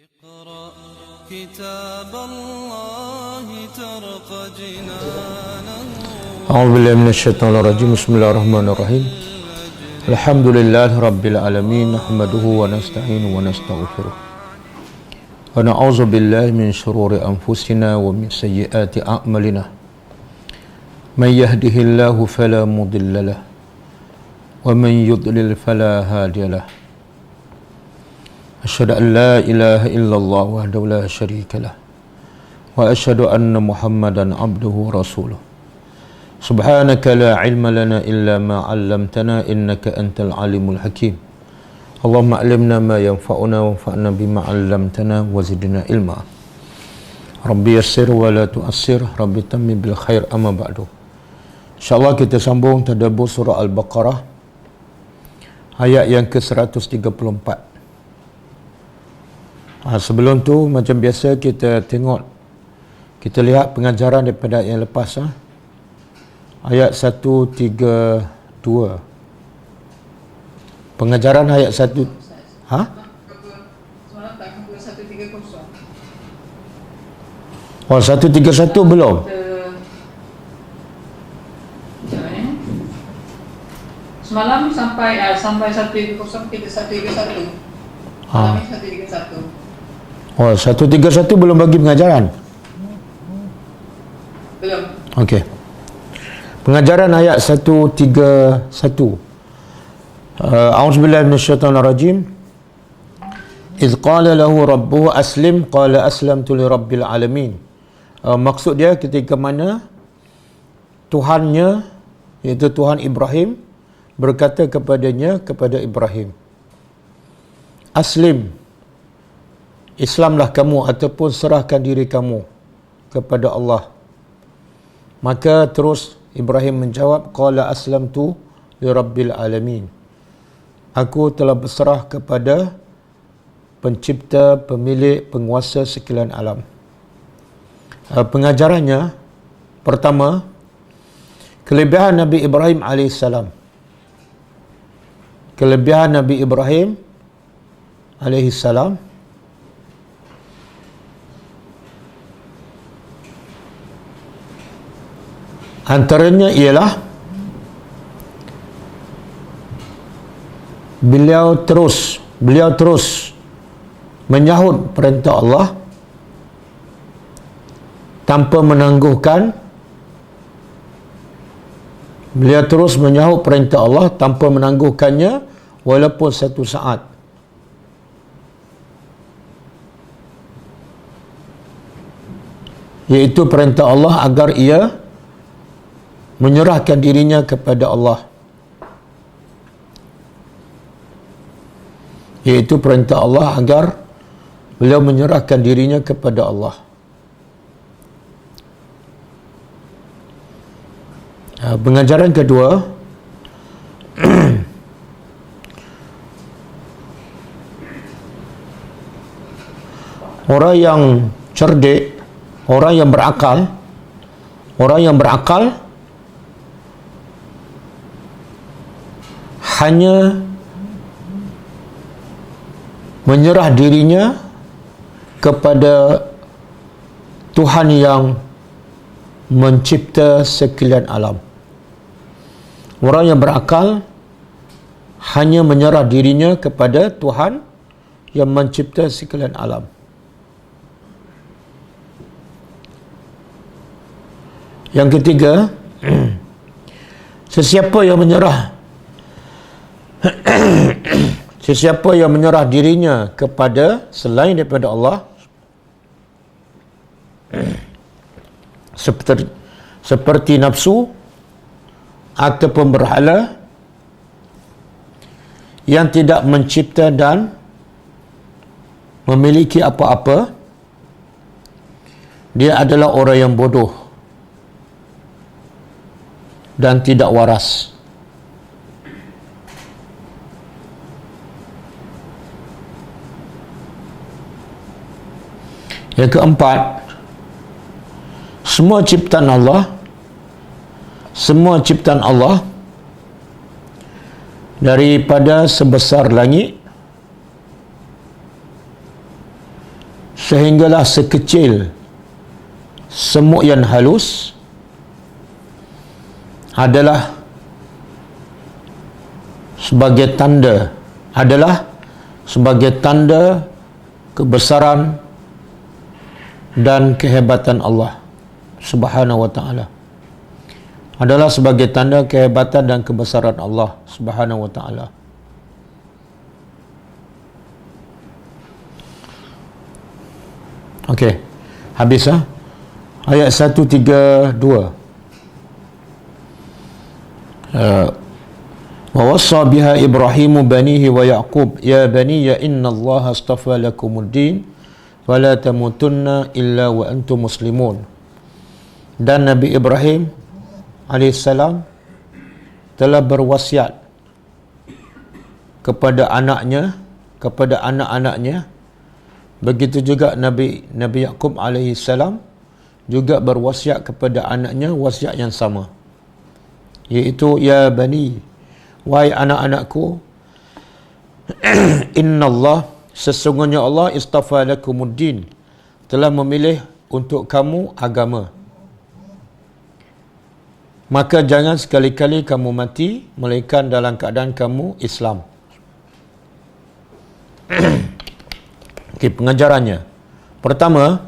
اقرأ كتاب الله ترق جنانه أعوذ بالله من الشيطان الرجيم بسم الله الرحمن الرحيم الحمد لله رب العالمين نحمده ونستعينه ونستغفره ونعوذ بالله من شرور أنفسنا ومن سيئات أعمالنا من يهده الله فلا مضل له ومن يضلل فلا هادي له أشهد أن لا إله إلا الله وحده لا شريك له وأشهد أن محمدا عبده ورسوله سبحانك لا علم لنا إلا ما علمتنا إنك أنت العليم الحكيم اللهم علمنا ما ينفعنا وانفعنا بما علمتنا وزدنا علما ربي يسر ولا تؤسر ربي تمم بالخير أما بعد InsyaAllah kita sambung tadabbur surah Al-Baqarah ayat yang ke-134. Sebelum tu macam biasa kita lihat pengajaran daripada ayat yang lepas. Ayat 132. Pengajaran ayat 1 Oh, 131 belum. Semalam sampai 130 kita 131. Malam ni 131. Oh, 131 belum bagi pengajaran? Belum. Okey. Pengajaran ayat 131. A'udzubillahi minasyaitonirrajim. Idz qala lahu rabbuhu aslim qala aslamtu lirabbil alamin. Maksud dia ketika mana Tuhannya, iaitu Tuhan Ibrahim, berkata kepada Ibrahim, aslim, Islamlah kamu ataupun serahkan diri kamu kepada Allah. Maka terus Ibrahim menjawab, qala aslamtu lirabbil alamin. Aku telah berserah kepada pencipta, pemilik, penguasa sekalian alam. Pengajarannya, pertama, kelebihan Nabi Ibrahim alaihissalam. Kelebihan Nabi Ibrahim alaihissalam antaranya ialah beliau terus menyahut perintah Allah tanpa menangguhkan. Beliau terus menyahut perintah Allah tanpa menangguhkannya walaupun satu saat. Iaitu perintah Allah agar ia menyerahkan dirinya kepada Allah. Iaitu perintah Allah agar beliau menyerahkan dirinya kepada Allah. Pengajaran kedua, orang yang cerdik, orang yang berakal hanya menyerah dirinya kepada Tuhan yang mencipta sekalian alam. Orang yang berakal hanya menyerah dirinya kepada Tuhan yang mencipta sekalian alam. Yang ketiga, sesiapa yang menyerah dirinya kepada selain daripada Allah, seperti nafsu ataupun berhala yang tidak mencipta dan memiliki apa-apa, dia adalah orang yang bodoh dan tidak waras. Yang keempat, semua ciptaan Allah daripada sebesar langit sehinggalah sekecil semut yang halus adalah sebagai tanda kebesaran dan kehebatan Allah Subhanahu wa ta'ala. Adalah sebagai tanda kehebatan dan kebesaran Allah Subhanahu wa ta'ala. Okey. Habis ayat 132. Wa wassa biha Ibrahimu banihi wa Yaqub ya baniya inna Allah astafa lakumuddin wa la tamutunna illa wa antum muslimun. Dan Nabi Ibrahim alaihissalam telah berwasiat kepada anak-anaknya. Begitu juga Nabi Yaqub alaihissalam juga berwasiat kepada anaknya wasiat yang sama, iaitu ya bani, wahai anak-anakku, innallah, sesungguhnya Allah istafa lakumuddin, telah memilih untuk kamu agama. Maka jangan sekali-kali kamu mati melainkan dalam keadaan kamu Islam. Okey, pengajarannya. Pertama,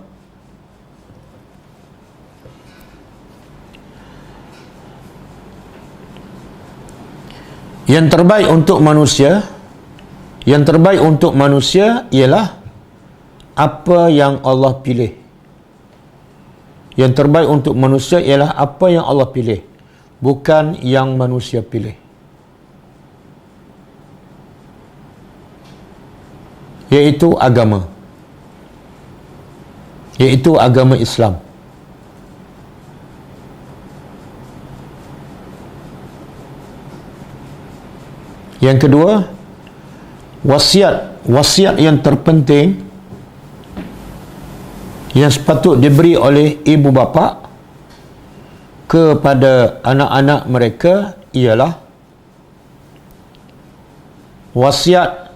yang terbaik untuk manusia ialah apa yang Allah pilih. Yang terbaik untuk manusia ialah apa yang Allah pilih, bukan yang manusia pilih. Iaitu agama Islam. Yang kedua, wasiat yang terpenting yang sepatut diberi oleh ibu bapa kepada anak-anak mereka ialah wasiat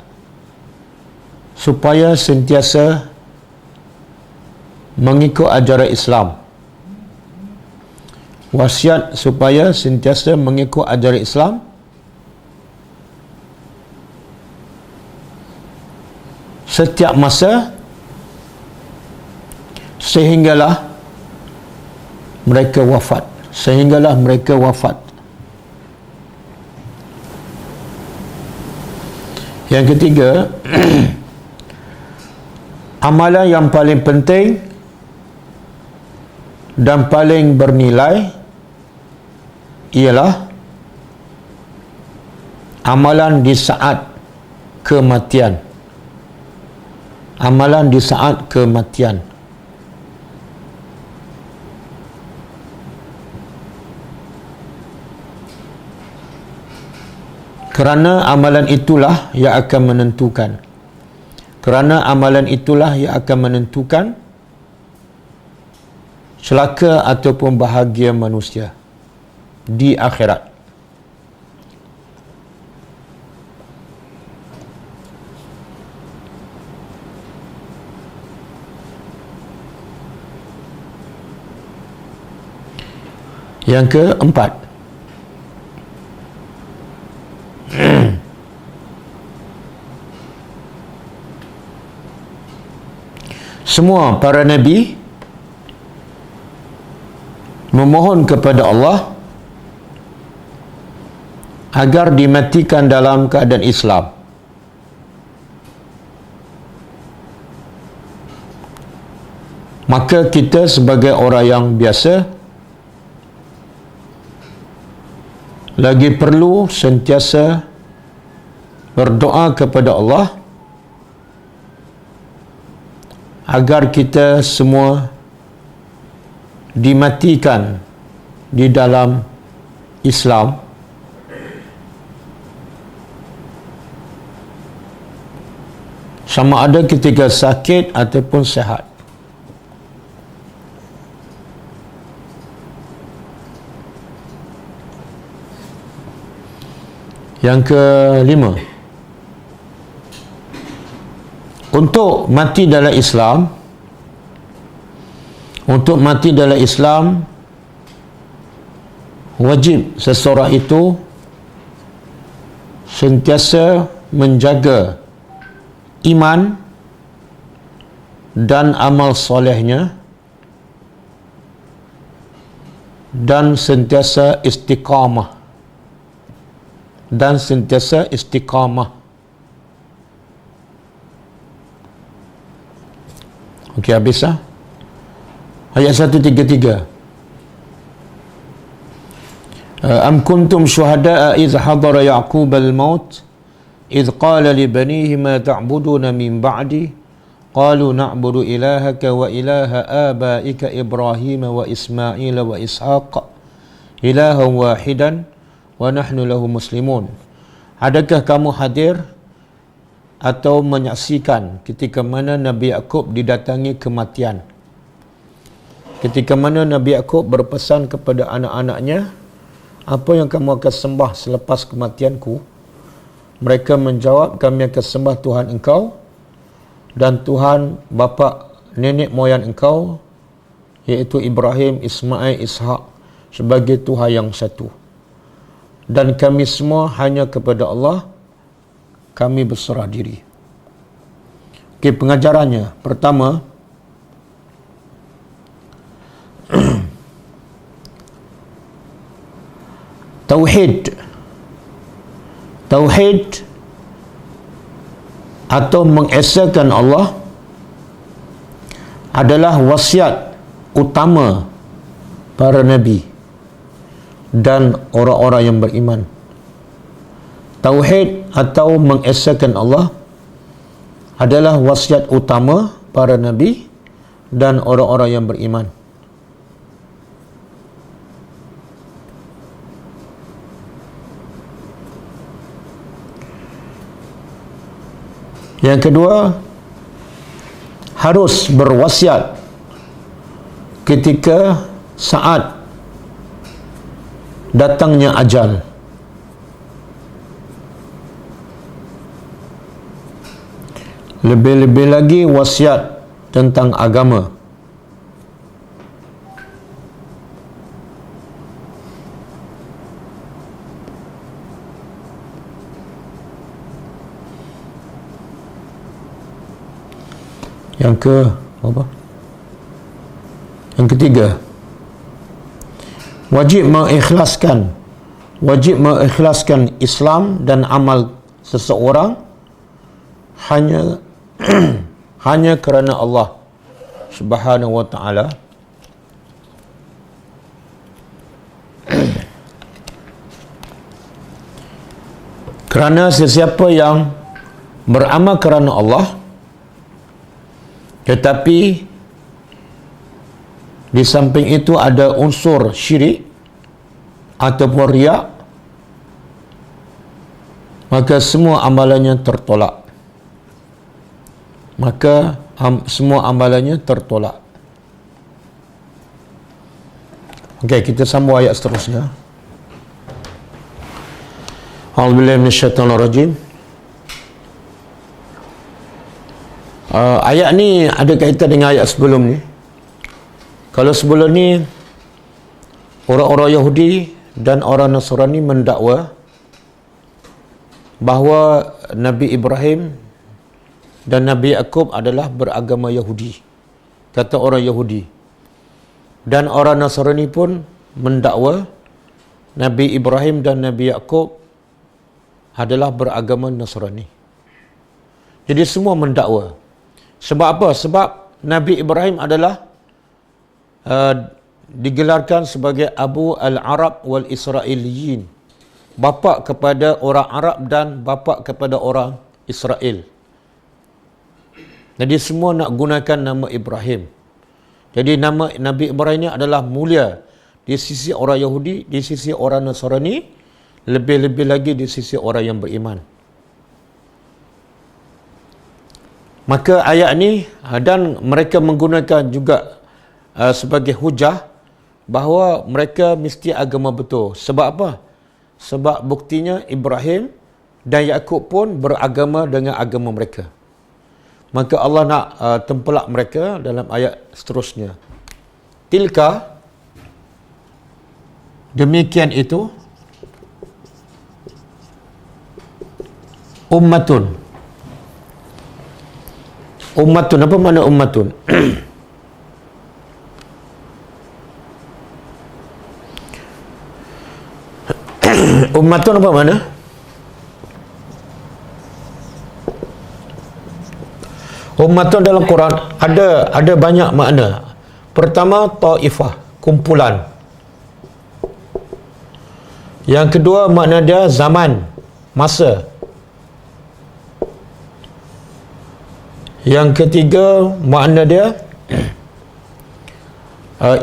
supaya sentiasa mengikut ajaran Islam. Wasiat supaya sentiasa mengikut ajaran Islam setiap masa sehinggalah mereka wafat. Yang ketiga, amalan yang paling penting dan paling bernilai ialah amalan di saat kematian. Kerana amalan itulah yang akan menentukan celaka ataupun bahagia manusia di akhirat. Yang keempat, semua para nabi memohon kepada Allah agar dimatikan dalam keadaan Islam. Maka kita sebagai orang yang biasa lagi perlu sentiasa berdoa kepada Allah agar kita semua dimatikan di dalam Islam, sama ada ketika sakit ataupun sihat. Yang kelima, untuk mati dalam Islam Untuk mati dalam Islam, wajib seseorang itu sentiasa menjaga iman dan amal solehnya, dan sentiasa istiqamah. Okey, habis lah. Ayat 133. Am kuntum syuhada'a idh hadara Ya'qub al-maut idh qala li banihi ma ta'buduna min ba'di qalu na'budu ilahaka wa ilaha abaika Ibrahim wa Ismail wa Ishaq ilahan wahidan wa nahnu lahu muslimun. Adakah kamu hadir atau menyaksikan ketika mana Nabi Ya'qub didatangi kematian? Ketika mana Nabi Ya'qub berpesan kepada anak-anaknya, apa yang kamu akan sembah selepas kematianku? Mereka menjawab, kami akan sembah Tuhan engkau dan Tuhan bapa nenek moyang engkau, iaitu Ibrahim, Ismail, Ishaq, sebagai Tuhan yang satu. Dan kami semua hanya kepada Allah kami berserah diri. Okey, pengajarannya. Pertama, Tauhid atau mengesahkan Allah adalah wasiat utama para nabi dan orang-orang yang beriman. Tauhid atau mengesahkan Allah adalah wasiat utama para nabi dan orang-orang yang beriman. Yang kedua, harus berwasiat ketika saat datangnya ajal. Lebih-lebih lagi wasiat tentang agama. Yang ketiga, wajib mengikhlaskan Islam dan amal seseorang hanya kerana Allah Subhanahu wa ta'ala. Kerana sesiapa yang beramal kerana Allah tetapi di samping itu ada unsur syirik ataupun riak, maka semua amalannya tertolak. Okey, kita sambung ayat seterusnya. A'udzubillahi minasyaitonirrajim. Ayat ni ada kaitan dengan ayat sebelum ni. Kalau sebelum ni orang-orang Yahudi dan orang Nasrani mendakwa bahawa Nabi Ibrahim dan Nabi Ya'qub adalah beragama Yahudi, kata orang Yahudi. Dan orang Nasrani pun mendakwa Nabi Ibrahim dan Nabi Ya'qub adalah beragama Nasrani. Jadi semua mendakwa. Sebab apa? Sebab Nabi Ibrahim adalah digelarkan sebagai Abu al-Arab wal Israeliyin, bapa kepada orang Arab dan bapa kepada orang Israel. Jadi semua nak gunakan nama Ibrahim. Jadi nama Nabi Ibrahim ini adalah mulia di sisi orang Yahudi, di sisi orang Nasrani, lebih-lebih lagi di sisi orang yang beriman. Maka ayat ni, dan mereka menggunakan juga sebagai hujah bahawa mereka mesti agama betul. Sebab apa? Sebab buktinya Ibrahim dan Ya'qub pun beragama dengan agama mereka. Maka Allah nak tempelak mereka dalam ayat seterusnya. tilka, demikian itu, ummatun. Ummatun, apa makna ummatun? Ummatun apa makna? Ummatun dalam Quran ada banyak makna. Pertama, taifah, kumpulan. Yang kedua, makna dia zaman, masa. Yang ketiga, makna dia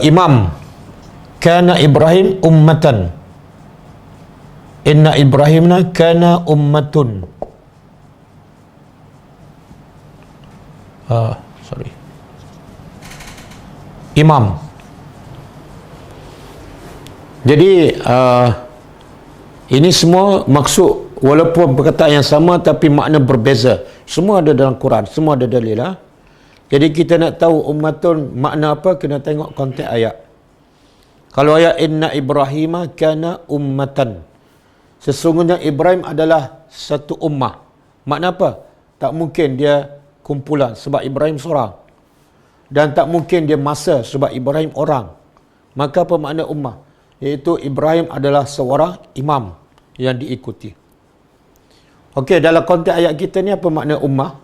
imam. Kana Ibrahim ummatan. Inna Ibrahimna kana ummatun. Imam. Jadi ini semua maksud, walaupun perkataan yang sama tapi makna berbeza. Semua ada dalam Quran, semua ada dalil. Jadi kita nak tahu ummatun makna apa, kena tengok konteks ayat. Kalau ayat inna Ibrahima kana ummatan, sesungguhnya Ibrahim adalah satu ummah. Makna apa? Tak mungkin dia kumpulan sebab Ibrahim seorang. Dan tak mungkin dia masa sebab Ibrahim orang. Maka apa makna ummah? Iaitu Ibrahim adalah seorang imam yang diikuti. Okey, dalam konteks ayat kita ni apa makna ummah?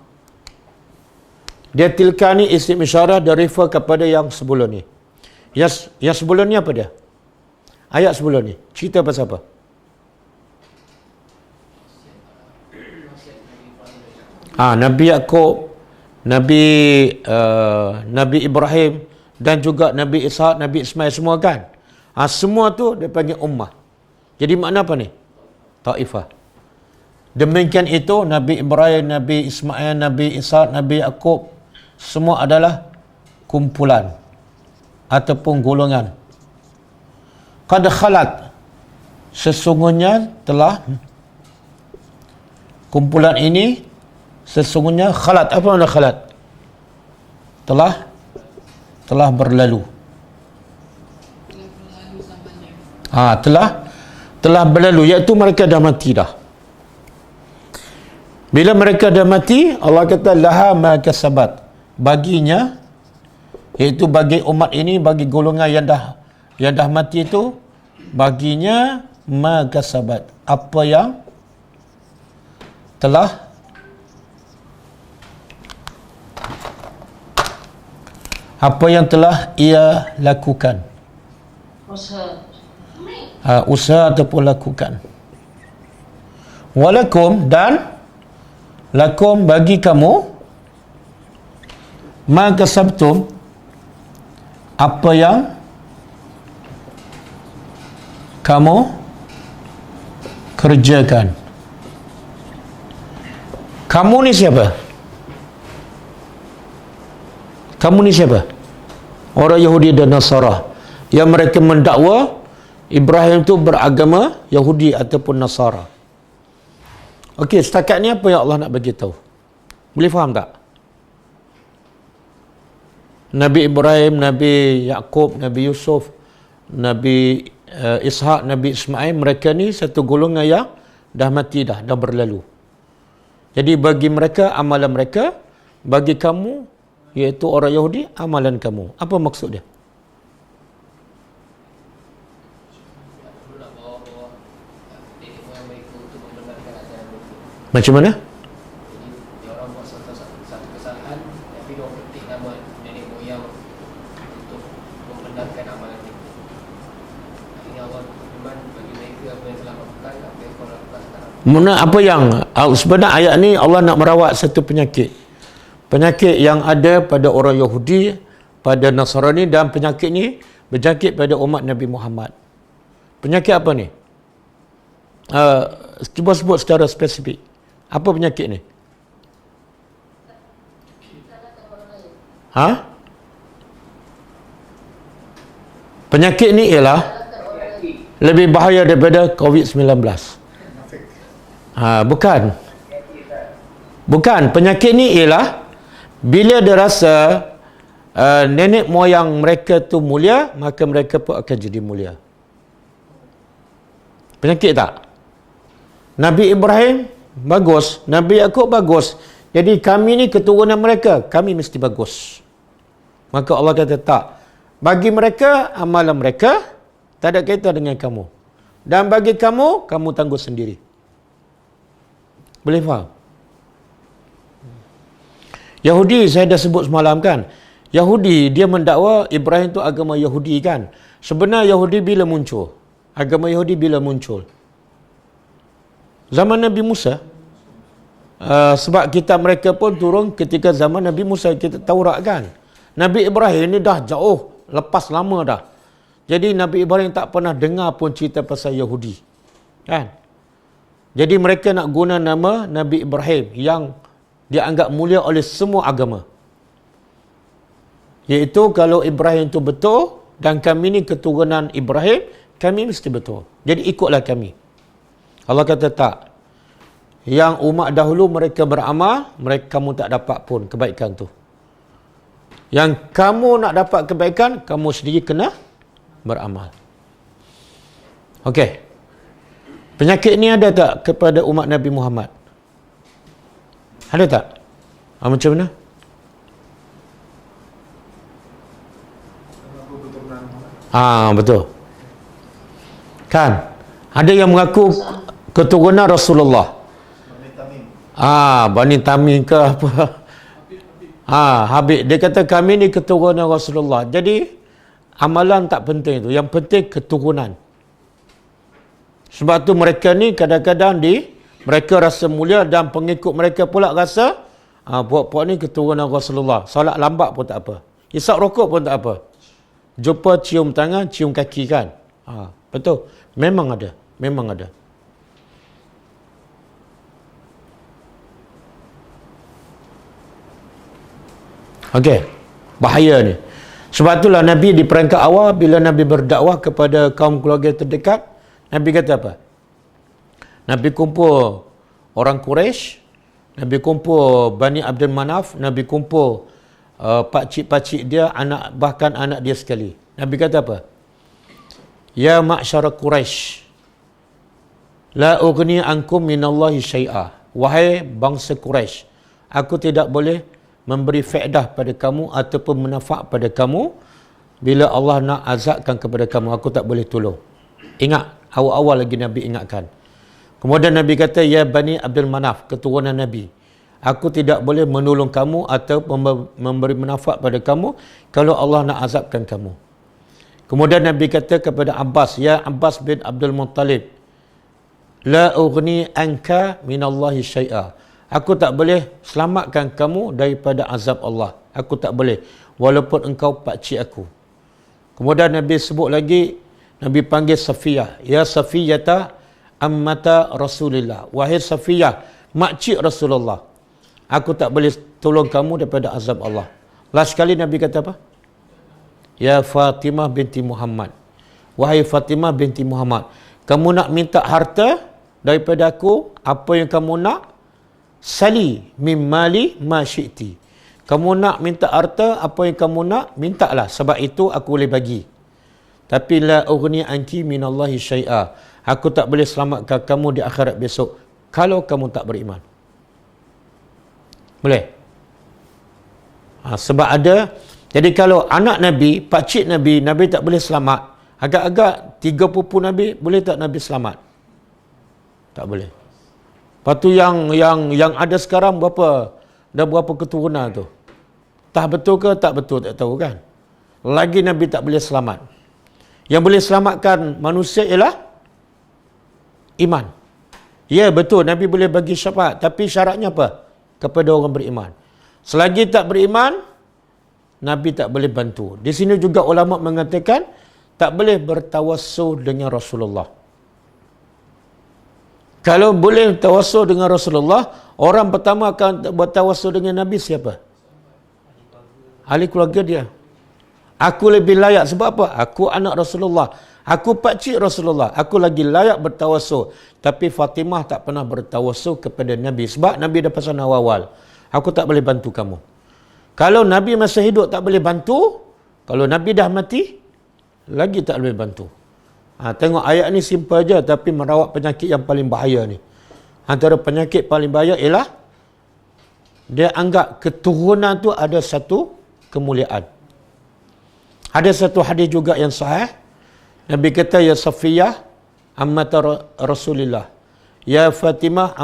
Dia tilka ni isim isyarah, dia refer kepada yang sebelum ni. Yang sebelum ni apa dia? Ayat sebelum ni cerita pasal apa? Nabi Yaqub, Nabi Ibrahim dan juga Nabi Ishaq, Nabi Ismail semua kan. Semua tu dia panggil ummah. Jadi makna apa ni? Taifah. Demikian itu Nabi Ibrahim, Nabi Ismail, Nabi Ishaq, Nabi Yaqub semua adalah kumpulan ataupun golongan. Qad khalat, sesungguhnya telah, kumpulan ini sesungguhnya khalat. Apa makna khalat? Telah berlalu. Telah berlalu, iaitu mereka dah mati dah. Bila mereka dah mati, Allah kata laha ma kasabat, baginya, iaitu bagi umat ini, bagi golongan yang dah mati itu, baginya ma kasabat, apa yang telah ia lakukan. Usaha ataupun lakukan. Walakum, dan lakum bagi kamu, ma kasabtum, apa yang kamu kerjakan. Kamu ni siapa? Kamu ni siapa? Orang Yahudi dan Nasara yang mereka mendakwa Ibrahim tu beragama Yahudi ataupun Nasara. Okey, setakat ni apa yang Allah nak bagi tahu? Boleh faham tak? Nabi Ibrahim, Nabi Yaqub, Nabi Yusuf, Nabi Ishaq, Nabi Ismail, mereka ni satu golongan yang dah mati dah berlalu. Jadi bagi mereka amalan mereka, bagi kamu iaitu orang Yahudi amalan kamu. Apa maksud dia? Macam mana? Jadi orang buat satu kesalahan, tapi dia petik nama nenek moyang untuk membenarkan amalan itu. Akhirnya Allah firman bagi mereka apa yang telah lakukan, apa yang kau lakukan sekarang. Mana apa yang sebenarnya ayat ni Allah nak merawat satu penyakit. Penyakit yang ada pada orang Yahudi, pada Nasrani, dan penyakit ni berjangkit pada umat Nabi Muhammad. Penyakit apa ni? Cuba sebut secara spesifik. Apa penyakit ni? Penyakit ni ialah lebih bahaya daripada COVID-19. Bukan. Penyakit ni ialah bila dia rasa nenek moyang mereka tu mulia, maka mereka pun akan jadi mulia. Penyakit tak? Nabi Ibrahim bagus, Nabi Yaakob bagus. Jadi kami ni keturunan mereka, kami mesti bagus. Maka Allah kata tak. Bagi mereka, amalan mereka tak ada kaitan dengan kamu. Dan bagi kamu, kamu tangguh sendiri. Boleh faham? Yahudi saya dah sebut semalam kan. Yahudi dia mendakwa Ibrahim tu agama Yahudi kan. Sebenarnya Yahudi bila muncul? Agama Yahudi bila muncul? Zaman Nabi Musa. Sebab kitab mereka pun turun ketika zaman Nabi Musa, kita Taurat kan. Nabi Ibrahim ni dah jauh lepas lama dah. Jadi Nabi Ibrahim tak pernah dengar pun cerita pasal Yahudi. Kan? Jadi mereka nak guna nama Nabi Ibrahim yang dianggap mulia oleh semua agama. Iaitu kalau Ibrahim itu betul dan kami ni keturunan Ibrahim, kami mesti betul. Jadi ikutlah kami. Allah kata tak. Yang umat dahulu mereka beramal, mereka kamu tak dapat pun kebaikan tu. Yang kamu nak dapat kebaikan, kamu sendiri kena beramal. Okey. Penyakit ni ada tak kepada umat Nabi Muhammad? Ada tak? Macam mana? Betul. Kan? Ada yang mengaku keturunan Rasulullah. Bani Tamim ke apa? Habib. Dia kata kami ni keturunan Rasulullah. Jadi, amalan tak penting tu. Yang penting keturunan. Sebab tu mereka ni kadang-kadang mereka rasa mulia dan pengikut mereka pula rasa puak-puak ni keturunan Rasulullah. Solat lambat pun tak apa. Isap rokok pun tak apa. Jumpa cium tangan, cium kaki kan. Betul. Memang ada. Memang ada. Okey. Bahaya ni. Sebab itulah Nabi di peringkat awal bila Nabi berdakwah kepada kaum keluarga terdekat, Nabi kata apa? Nabi kumpul orang Quraisy, Nabi kumpul Bani Abdul Manaf, Nabi kumpul pakcik-pakcik dia, bahkan anak dia sekali. Nabi kata apa? Ya ma'syara Quraisy, la ughni ankum minallahi syai'a. Wahai bangsa Quraisy, aku tidak boleh memberi faedah pada kamu ataupun manfaat pada kamu bila Allah nak azabkan kepada kamu, aku tak boleh tolong. Ingat, awal-awal lagi Nabi ingatkan. Kemudian Nabi kata, ya Bani Abdul Manaf, keturunan Nabi, aku tidak boleh menolong kamu atau memberi manfaat pada kamu kalau Allah nak azabkan kamu. Kemudian Nabi kata kepada Abbas, ya Abbas bin Abdul Muttalib, la ughni anka minallahi syai'a. Aku tak boleh selamatkan kamu daripada azab Allah. Aku tak boleh. Walaupun engkau pakcik aku. Kemudian Nabi sebut lagi, Nabi panggil Safiyah. Ya Safiyata ammata Rasulillah. Wahai Safiyah, makcik Rasulullah. Aku tak boleh tolong kamu daripada azab Allah. Last sekali Nabi kata apa? Ya Fatimah binti Muhammad. Wahai Fatimah binti Muhammad. Kamu nak minta harta daripada aku, apa yang kamu nak? Sali min mali ma syi'ti. Kamu nak minta harta, apa yang kamu nak, mintalah. Sebab itu aku boleh bagi. Tapi la ughni anki minallahi syai'a. Aku tak boleh selamatkan kamu di akhirat besok kalau kamu tak beriman. Boleh? Sebab ada. Jadi kalau anak Nabi, pakcik Nabi, Nabi tak boleh selamat. Agak-agak 3 pupu Nabi, boleh tak Nabi selamat? Tak boleh. Lepas tu yang ada sekarang berapa keturunan tu? Tak betul ke tak betul, tak tahu kan? Lagi Nabi tak boleh selamat. Yang boleh selamatkan manusia ialah iman. Ya betul, Nabi boleh bagi syafaat, tapi syaratnya apa? Kepada orang beriman. Selagi tak beriman, Nabi tak boleh bantu. Di sini juga ulama mengatakan tak boleh bertawassul dengan Rasulullah. Kalau boleh tawassul dengan Rasulullah, orang pertama akan bertawassul dengan Nabi siapa? Ahli keluarga dia. Aku lebih layak sebab apa? Aku anak Rasulullah. Aku pakcik Rasulullah. Aku lagi layak bertawassul. Tapi Fatimah tak pernah bertawassul kepada Nabi. Sebab Nabi dah pesan awal-awal. Aku tak boleh bantu kamu. Kalau Nabi masa hidup tak boleh bantu, kalau Nabi dah mati, lagi tak boleh bantu. Tengok ayat ni simple aja, tapi merawat penyakit yang paling bahaya ni. Antara penyakit paling bahaya ialah dia anggap keturunan tu ada satu kemuliaan. Ada satu hadis juga yang sahih. Nabi kata, ya Safiyah ammata Rasulillah, ya Fatimah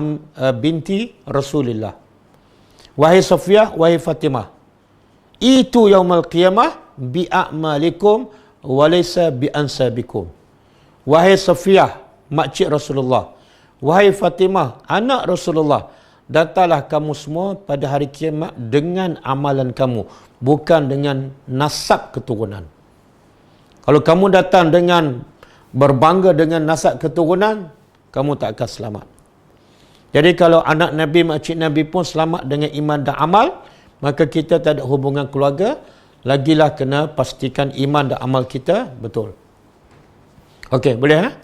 binti Rasulillah. Wahai Safiyah, wahai Fatimah, itu yaumul qiyamah bi'a'malikum walaysa bi'ansabikum. Wahai Safiyah, makcik Rasulullah, wahai Fatimah, anak Rasulullah, datanglah kamu semua pada hari kiamat dengan amalan kamu, bukan dengan nasab keturunan. Kalau kamu datang dengan berbangga dengan nasab keturunan, kamu tak akan selamat. Jadi kalau anak Nabi, makcik Nabi pun selamat dengan iman dan amal, maka kita tak ada hubungan keluarga. Lagilah kena pastikan iman dan amal kita betul. Okey, boleh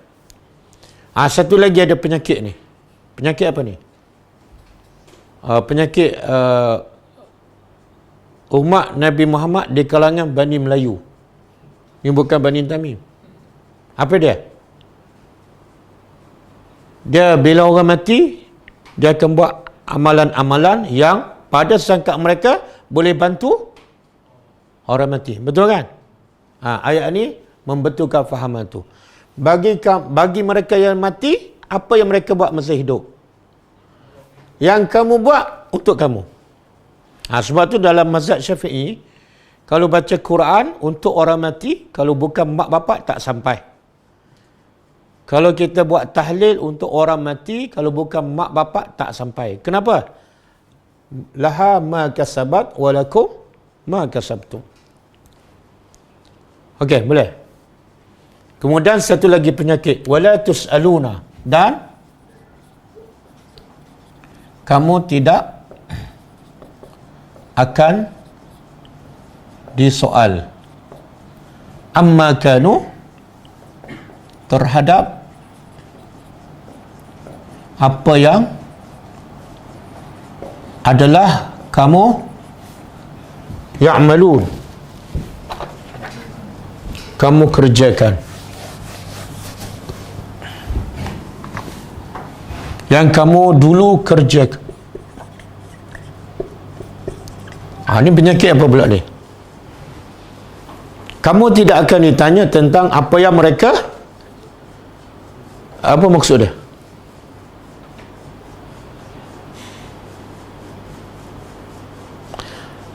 satu lagi ada penyakit ni. Penyakit apa ni? Penyakit umat Nabi Muhammad di kalangan Bani Melayu. Ini bukan Bani Tamim. Apa dia? Dia bila orang mati, dia akan buat amalan-amalan yang pada sangka mereka boleh bantu orang mati. Betul kan? Ayat ni membetulkan fahaman tu. Bagi mereka yang mati, apa yang mereka buat masa hidup? Yang kamu buat untuk kamu. Sebab tu dalam mazhab Syafi'i, kalau baca Quran untuk orang mati, kalau bukan mak bapak tak sampai. Kalau kita buat tahlil untuk orang mati, kalau bukan mak bapak tak sampai. Kenapa? Laha ma kasabat walakum ma kasabtum. Okey, boleh. Kemudian satu lagi penyakit, wala tus'aluna, dan kamu tidak akan disoal amma kanu, terhadap apa yang adalah kamu ya'malun, kamu kerjakan, yang kamu dulu kerjakan. Ini penyakit apa pula ni? Kamu tidak akan ditanya tentang apa yang mereka, apa maksud dia?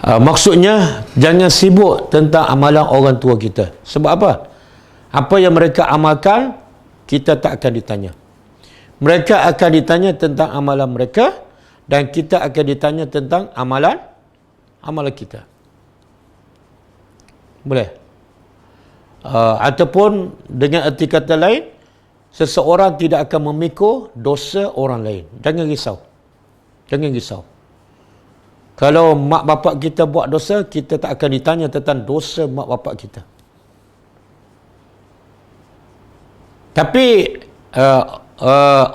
Maksudnya jangan sibuk tentang amalan orang tua kita. Sebab apa? Apa yang mereka amalkan, kita tak akan ditanya. Mereka akan ditanya tentang amalan mereka, dan kita akan ditanya tentang amalan kita. Boleh? Ataupun dengan erti kata lain, seseorang tidak akan memikul dosa orang lain. Jangan risau. Jangan risau. Kalau mak bapak kita buat dosa, kita tak akan ditanya tentang dosa mak bapak kita. Tapi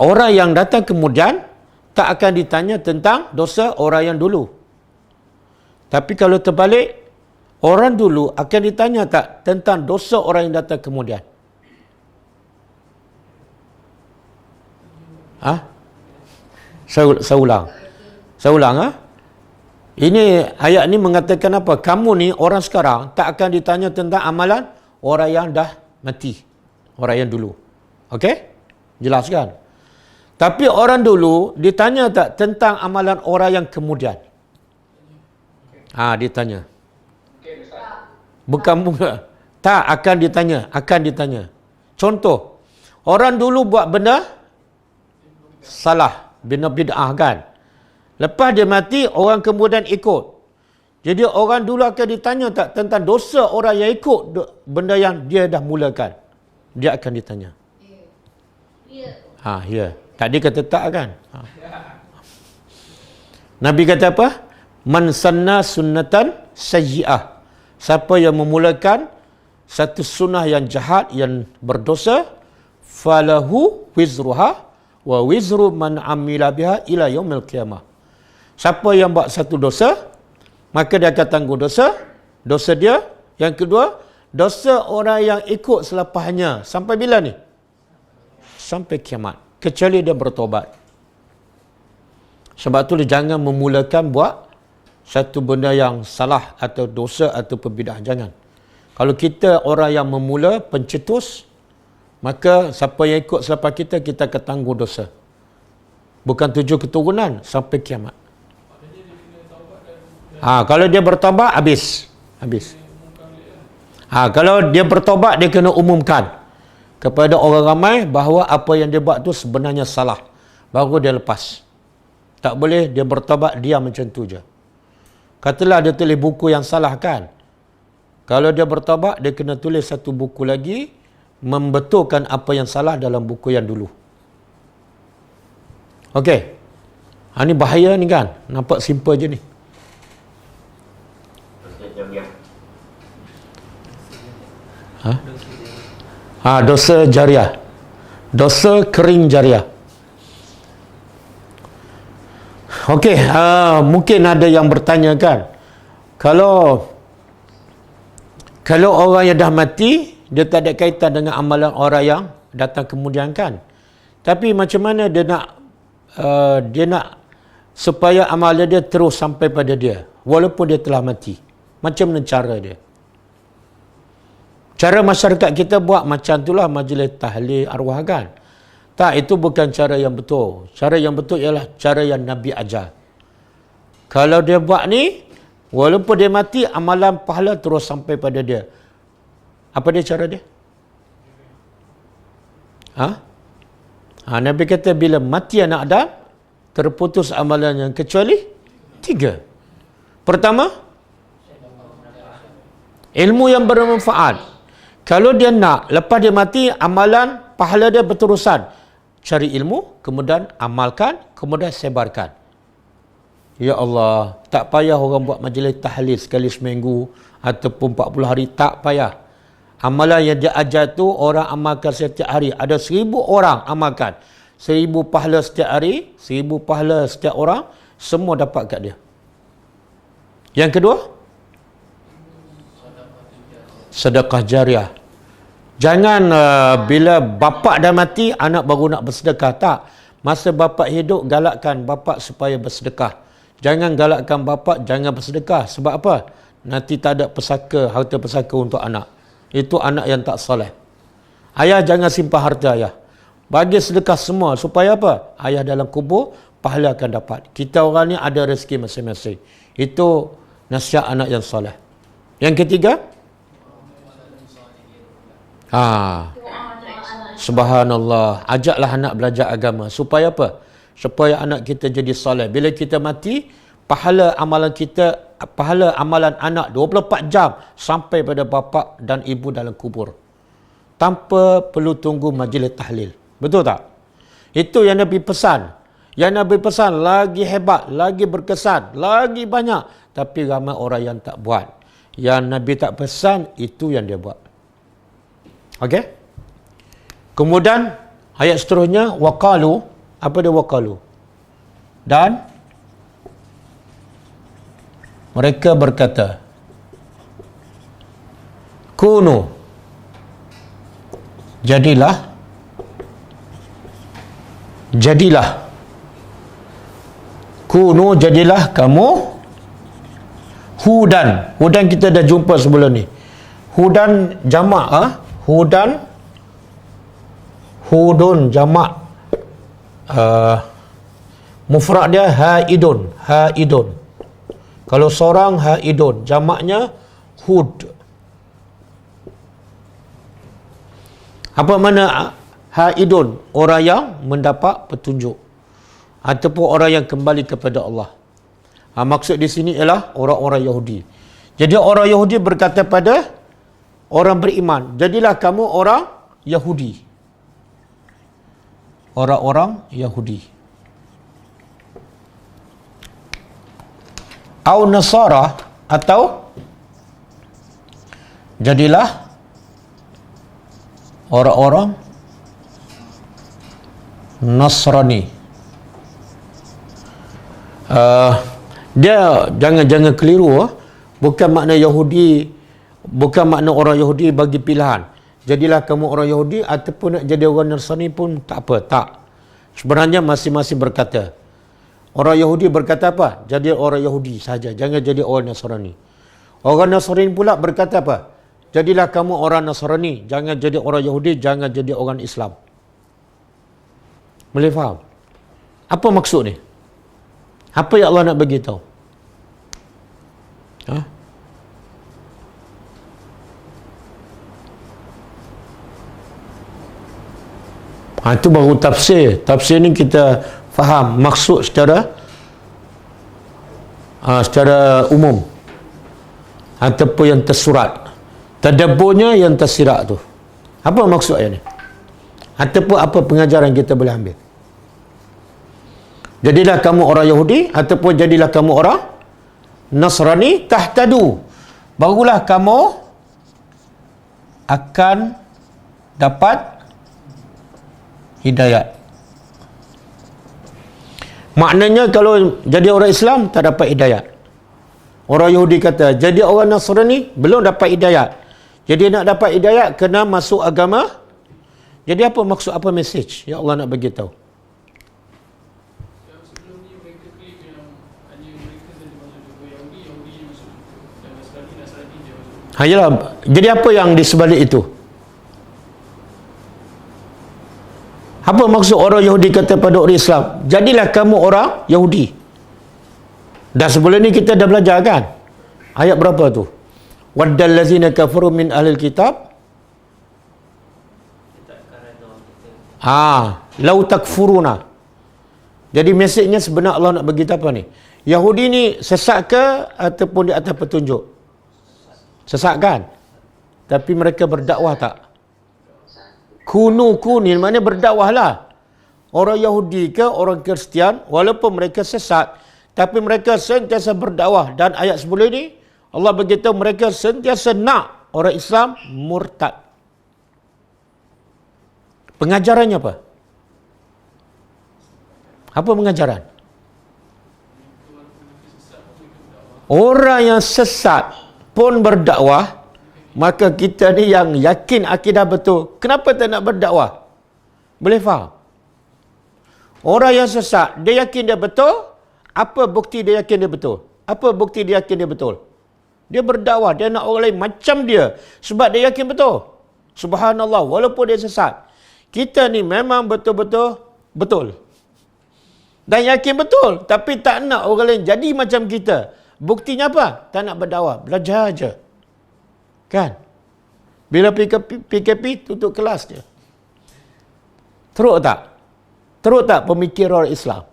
orang yang datang kemudian tak akan ditanya tentang dosa orang yang dulu. Tapi kalau terbalik, orang dulu akan ditanya tak tentang dosa orang yang datang kemudian? Saya ulang. Ini ayat ni mengatakan apa? Kamu ni orang sekarang tak akan ditanya tentang amalan orang yang dah mati, orang yang dulu. Okey? Jelas kan? Tapi orang dulu ditanya tak tentang amalan orang yang kemudian? Ditanya. Bukan tak akan ditanya. Contoh, orang dulu buat benda salah, benda bid'ah kan? Lepas dia mati, orang kemudian ikut. Jadi orang dulu akan ditanya tak tentang dosa orang yang ikut benda yang dia dah mulakan? Dia akan ditanya. Ya. Tadi kata tak kan? Nabi kata apa? Man sanna sunnatan sayyi'ah. Siapa yang memulakan satu sunnah yang jahat, yang berdosa, falahu wizruha wa wizru man amila biha ila yaumil qiyamah. Siapa yang buat satu dosa, maka dia akan tanggung dosa dia. Yang kedua, dosa orang yang ikut selepasnya. Sampai bila ni? Sampai kiamat. Kecuali dia bertobat. Sebab tu dia jangan memulakan buat satu benda yang salah atau dosa atau bidah. Jangan. Kalau kita orang yang memula, pencetus, maka siapa yang ikut selepas kita, kita akan tanggung dosa. Bukan 7 keturunan sampai kiamat. Kalau dia bertobat, habis. Kalau dia bertobat, dia kena umumkan kepada orang ramai bahawa apa yang dia buat tu sebenarnya salah. Baru dia lepas. Tak boleh dia bertobat, diam macam tu je. Katalah dia tulis buku yang salah kan. Kalau dia bertobat, dia kena tulis satu buku lagi, membetulkan apa yang salah dalam buku yang dulu. Okey. Ini bahaya ni kan. Nampak simple je ni. Dosa jariah. Dosa kering jariah. Okey, mungkin ada yang bertanya kan, kalau orang yang dah mati, dia tak ada kaitan dengan amalan orang yang datang kemudian kan. Tapi macam mana dia nak supaya amalan dia terus sampai pada dia walaupun dia telah mati? Macam mana cara dia? Cara masyarakat kita buat macam itulah majlis tahlil arwah kan. Tak, itu bukan cara yang betul. Cara yang betul ialah cara yang Nabi ajar. Kalau dia buat ni, walaupun dia mati, amalan pahala terus sampai pada dia. Apa dia cara dia? Nabi kata bila mati anak Adam, terputus amalannya kecuali 3. Pertama, ilmu yang bermanfaat. Kalau dia nak, lepas dia mati, amalan pahala dia berterusan. Cari ilmu, kemudian amalkan, kemudian sebarkan. Ya Allah, tak payah orang buat majlis tahlil sekali seminggu ataupun 40 hari, tak payah. Amalan yang dia ajar tu orang amalkan setiap hari. Ada 1000 orang amalkan. 1000 pahala setiap hari, 1000 pahala setiap orang, semua dapat kat dia. Yang kedua, sedekah jariah. Jangan bila bapak dah mati, anak baru nak bersedekah. Tak. Masa bapak hidup, galakkan bapak supaya bersedekah. Jangan galakkan bapak jangan bersedekah. Sebab apa? Nanti tak ada pesaka, harta pesaka untuk anak. Itu anak yang tak soleh. Ayah jangan simpan harta ayah. Bagi sedekah semua. Supaya apa? Ayah dalam kubur, pahala akan dapat. Kita orang ni ada rezeki masing-masing. Itu nasihat anak yang soleh. Yang ketiga, subhanallah, ajaklah anak belajar agama. Supaya apa? Supaya anak kita jadi soleh. Bila kita mati, pahala amalan anak 24 jam sampai pada bapa dan ibu dalam kubur. Tanpa perlu tunggu majlis tahlil. Betul tak? Itu yang Nabi pesan. Yang Nabi pesan lagi hebat, lagi berkesan, lagi banyak. Tapi ramai orang yang tak buat. Yang Nabi tak pesan, itu yang dia buat. Okey? Kemudian ayat seterusnya, waqalu. Apa dia waqalu? Dan mereka berkata, kunu, jadilah kunu, jadilah kamu hudan kita dah jumpa sebelum ni. Hudan jamak, hudun jamak, mufrad dia haidun. Kalau seorang haidun, jamaknya hud. Apa mana haidun? Orang yang mendapat petunjuk ataupun orang yang kembali kepada Allah. Maksud di sini ialah orang-orang Yahudi. Jadi orang Yahudi berkata pada orang beriman, jadilah kamu orang Yahudi. Orang-orang Yahudi. Au Nasara, atau jadilah orang-orang Nasrani. Dia jangan keliru. Bukan makna Yahudi, bukan makna orang Yahudi bagi pilihan. Jadilah kamu orang Yahudi ataupun nak jadi orang Nasrani pun tak apa. Tak. Sebenarnya masing-masing berkata. Orang Yahudi berkata apa? Jadi orang Yahudi saja. Jangan jadi orang Nasrani. Orang Nasrani pula berkata apa? Jadilah kamu orang Nasrani. Jangan jadi orang Yahudi. Jangan jadi orang Islam. Boleh faham? Apa maksud ni? Apa yang Allah nak bagi tahu? Itu baru tafsir. Tafsir ni kita faham maksud secara umum ataupun yang tersurat. Tadabburnya yang tersirat tu. Apa maksud ayat ni? Ataupun apa pengajaran kita boleh ambil? Jadilah kamu orang Yahudi ataupun jadilah kamu orang Nasrani, tahtadu. Barulah kamu akan dapat hidayat. Maknanya kalau jadi orang Islam tak dapat hidayat. Orang Yahudi kata jadi orang Nasrani belum dapat hidayat. Jadi nak dapat hidayat kena masuk agama. Jadi apa maksud, apa message yang Allah nak bagi tahu? Yalah. Jadi apa yang di sebalik itu? Apa maksud orang Yahudi kata pada orang Islam? Jadilah kamu orang Yahudi. Dah sebelum ni kita dah belajar kan? Ayat berapa tu? Waddal lazina kafaru min ahlil kitab. Lau takfuruna. Jadi mesejnya sebenar Allah nak bagi apa ni? Yahudi ni sesat ke ataupun di atas petunjuk? Sesat kan? Tapi mereka berdakwah tak? Kunin maknanya berdakwahlah. Orang Yahudi ke orang Kristian, walaupun mereka sesat, tapi mereka sentiasa berdakwah. Dan ayat sebelum ini Allah beritahu mereka sentiasa nak orang Islam murtad. Pengajarannya apa? Apa pengajaran? Orang yang sesat pun berdakwah. Maka kita ni yang yakin akidah betul, kenapa tak nak berdakwah? Boleh faham? Orang yang sesat, dia yakin dia betul. Apa bukti dia yakin dia betul? Apa bukti dia yakin dia betul? Dia berdakwah, dia nak orang lain macam dia. Sebab dia yakin betul. Subhanallah, walaupun dia sesat. Kita ni memang betul-betul betul. Dan yakin betul. Tapi tak nak orang lain jadi macam kita. Buktinya apa? Tak nak berdakwah. Belajar aja. Kan? Bila PKP tutup kelas je. Teruk tak? Teruk tak pemikiran orang Islam?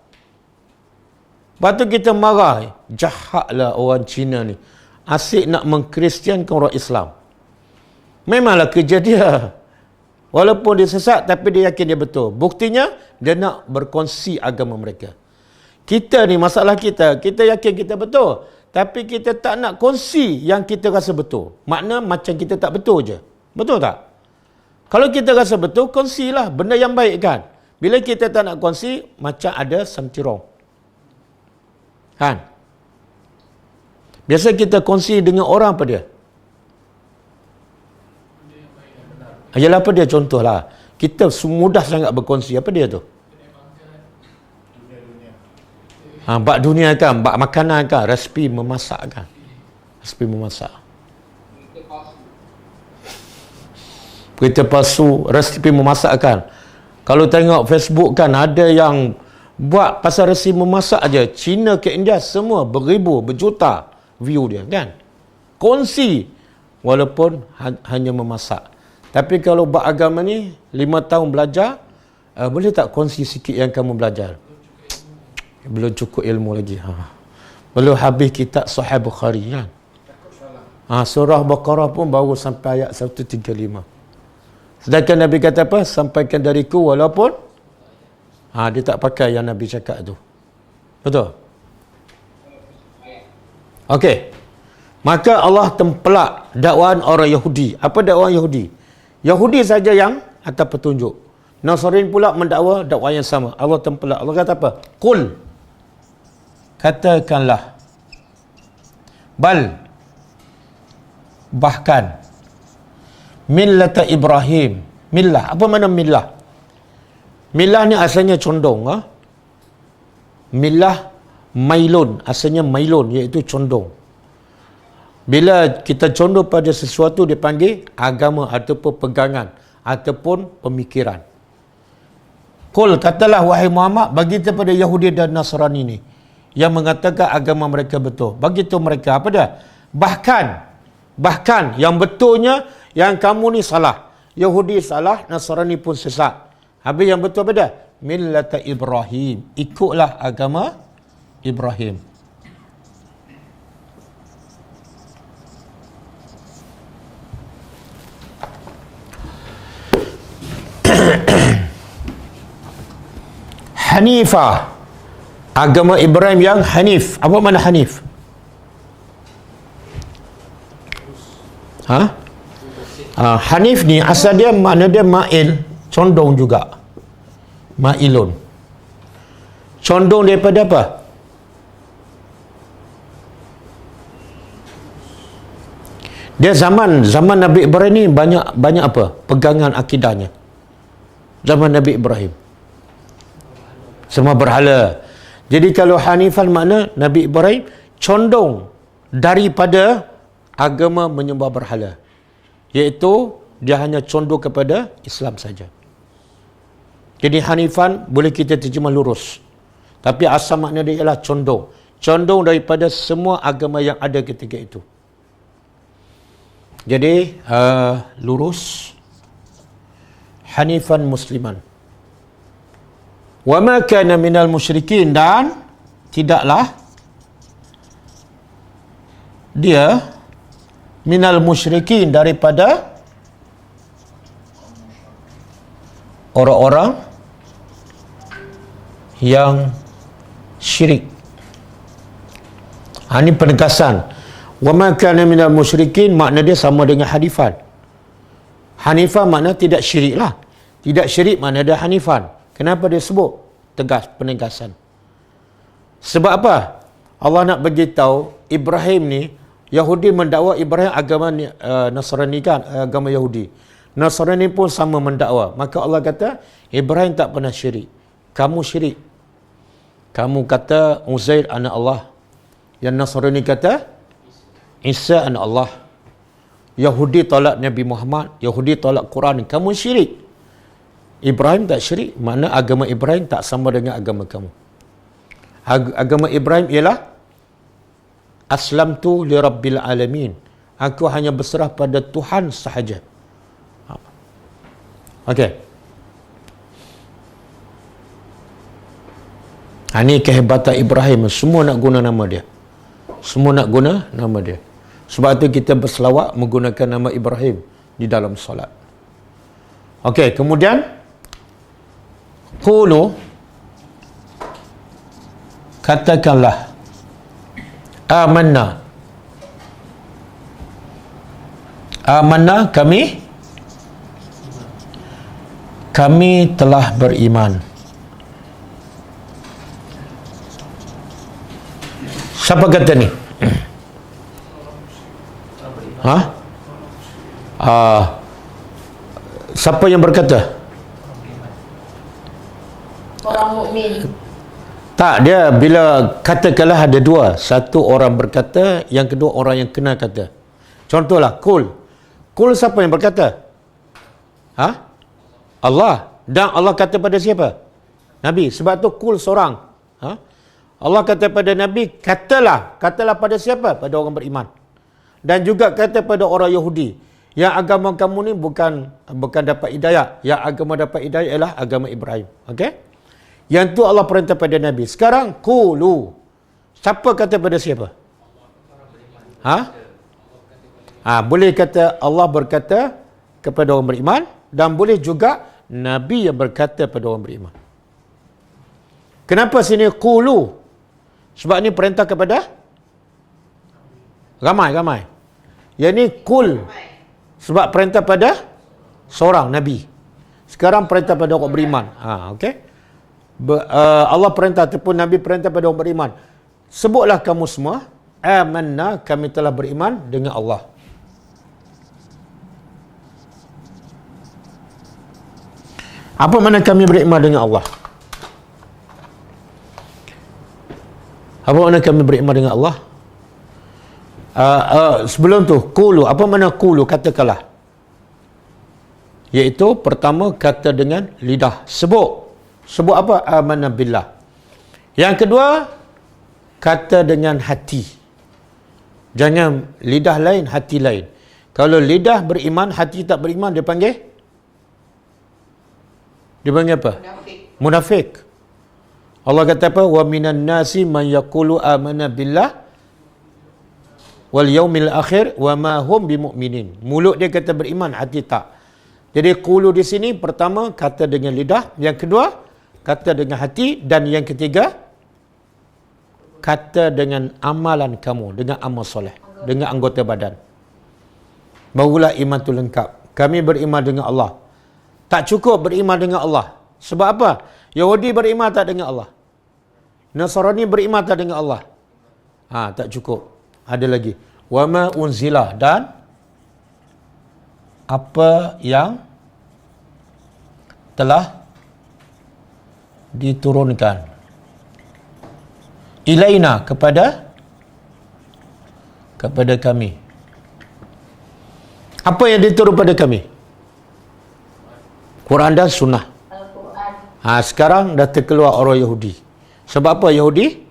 Lepas tu kita marah. Jahatlah orang Cina ni. Asyik nak mengkristiankan orang Islam. Memanglah kerja dia. Walaupun dia sesat, tapi dia yakin dia betul. Buktinya, dia nak berkongsi agama mereka. Kita ni, masalah kita yakin kita betul. Tapi kita tak nak kongsi yang kita rasa betul. Makna macam kita tak betul je. Betul tak? Kalau kita rasa betul, kongsilah benda yang baik kan. Bila kita tak nak kongsi, macam ada something wrong. Kan? Biasa kita kongsi dengan orang apa dia? Yalah apa dia, contohlah. Kita mudah sangat berkongsi. Apa dia tu? Bak dunia kan, bak makanan kan, resipi memasak kan. Resipi memasak. Berita palsu, resipi memasak kan. Kalau tengok Facebook kan, ada yang buat pasal resipi memasak aja. Cina ke India, semua beribu, berjuta view dia kan. Kongsi, walaupun hanya memasak. Tapi kalau bak agama ni, 5 tahun belajar, boleh tak kongsi sikit yang kamu belajar? Belum cukup ilmu lagi. Belum habis kitab Sahih Bukhari kan. Surah Baqarah pun baru sampai ayat 135. Sedangkan Nabi kata apa? Sampaikan dariku walaupun dia tak pakai yang Nabi cakap tu. Betul? Okey. Maka Allah tempelak dakwaan orang Yahudi. Apa dakwaan Yahudi? Yahudi saja yang atas petunjuk. Nasrani pula dakwah yang sama. Allah tempelak. Allah kata apa? Qul, katakanlah, Bal, bahkan. Millata Ibrahim. Millah, apa makna millah? Millah ni asalnya condong. Millah mailun, asalnya mailun, iaitu condong. Bila kita condong pada sesuatu dipanggil agama ataupun pegangan ataupun pemikiran. Qul, katalah wahai Muhammad, bagi kepada Yahudi dan Nasrani ni yang mengatakan agama mereka betul, bagi tahu mereka apa dah? Bahkan yang betulnya yang kamu ni salah. Yahudi salah, Nasrani pun sesat. Habis yang betul apa dah? Millata Ibrahim, ikutlah agama Ibrahim. Hanifah, agama Ibrahim yang Hanif. Apa makna Hanif? Hanif ni asal dia makna dia mail, condong juga. Mailun. Condong daripada apa? Dia zaman Nabi Ibrahim ni banyak apa? Pegangan akidahnya. Zaman Nabi Ibrahim. Semua berhala. Jadi kalau Hanifan makna Nabi Ibrahim condong daripada agama menyembah berhala. Iaitu dia hanya condong kepada Islam saja. Jadi Hanifan boleh kita terjemah lurus. Tapi asal makna dia ialah condong. Condong daripada semua agama yang ada ketika itu. Jadi lurus, Hanifan Musliman. Wa ma kana minal musyrikin, dan tidaklah dia minal musyrikin daripada orang-orang yang syirik. Ini penegasan. Wa ma kana minal musyrikin makna dia sama dengan Hanifan. Hanifan makna tidak syirik lah. Tidak syirik makna dia Hanifan. Kenapa dia sebut tegas, penegasan? Sebab apa? Allah nak beritahu Ibrahim ni, Yahudi mendakwa Ibrahim agama Nasrani kan, agama Yahudi. Nasrani pun sama mendakwa. Maka Allah kata, Ibrahim tak pernah syirik. Kamu syirik. Kamu kata Uzair anak Allah. Yang Nasrani kata Isa anak Allah. Yahudi tolak Nabi Muhammad, Yahudi tolak Quran. Kamu syirik. Ibrahim tak syirik, makna agama Ibrahim tak sama dengan agama kamu. Agama Ibrahim ialah aslamtu li rabbil alamin. Aku hanya berserah pada Tuhan sahaja. Okey. Ini kehebatan Ibrahim. Semua nak guna nama dia. Semua nak guna nama dia. Sebab itu kita berselawat menggunakan nama Ibrahim di dalam solat. Okey, kemudian qulu, katakanlah, amanna. Amanna, kami telah beriman. Siapa kata ni? Siapa yang berkata? Orang mukmin. Tak, dia bila katakanlah ada dua. Satu orang berkata, yang kedua orang yang kena kata. Contohlah, Qul. Qul siapa yang berkata? Allah. Dan Allah kata pada siapa? Nabi. Sebab tu Qul seorang. Allah kata pada Nabi, katalah pada siapa? Pada orang beriman. Dan juga kata pada orang Yahudi, yang agama kamu ni bukan dapat hidayah. Yang agama dapat hidayah ialah agama Ibrahim. Okey? Yang tu Allah perintah pada Nabi. Sekarang qulu. Siapa kata pada siapa? Boleh kata Allah berkata kepada orang beriman, dan boleh juga Nabi yang berkata pada orang beriman. Kenapa sini qulu? Sebab ni perintah kepada ramai. Yang ni qul. Sebab perintah pada seorang Nabi. Sekarang perintah pada orang beriman. Okey? Allah perintah ataupun Nabi perintah pada orang beriman. Sebutlah kamu semua amanna, kami telah beriman dengan Allah. Apa makna kami beriman dengan Allah? Apa makna kami beriman dengan Allah? Sebelum tu, qulu. Apa makna qulu? Katakanlah. Iaitu pertama, kata dengan lidah. Sebut apa? Amanna billah. Yang kedua, kata dengan hati. Jangan lidah lain, hati lain. Kalau lidah beriman, hati tak beriman, dia panggil apa? Munafik. Allah kata apa? Wa minan nasi man yaqulu amanna billah wal yaumil akhir wa ma hum bimu'minin. Mulut dia kata beriman, hati tak. Jadi qulu di sini pertama kata dengan lidah, yang kedua kata dengan hati, dan yang ketiga kata dengan amalan kamu, dengan amal soleh, dengan anggota badan. Barulah iman itu lengkap. Kami beriman dengan Allah. Tak cukup beriman dengan Allah. Sebab apa? Yahudi beriman tak dengan Allah. Nasrani beriman tak dengan Allah. Tak cukup. Ada lagi. Wa ma unzila, dan apa yang telah diturunkan ilaina, kepada kami. Apa yang diturun pada kami? Quran dan Sunnah. Sekarang dah terkeluar orang Yahudi. Sebab apa Yahudi?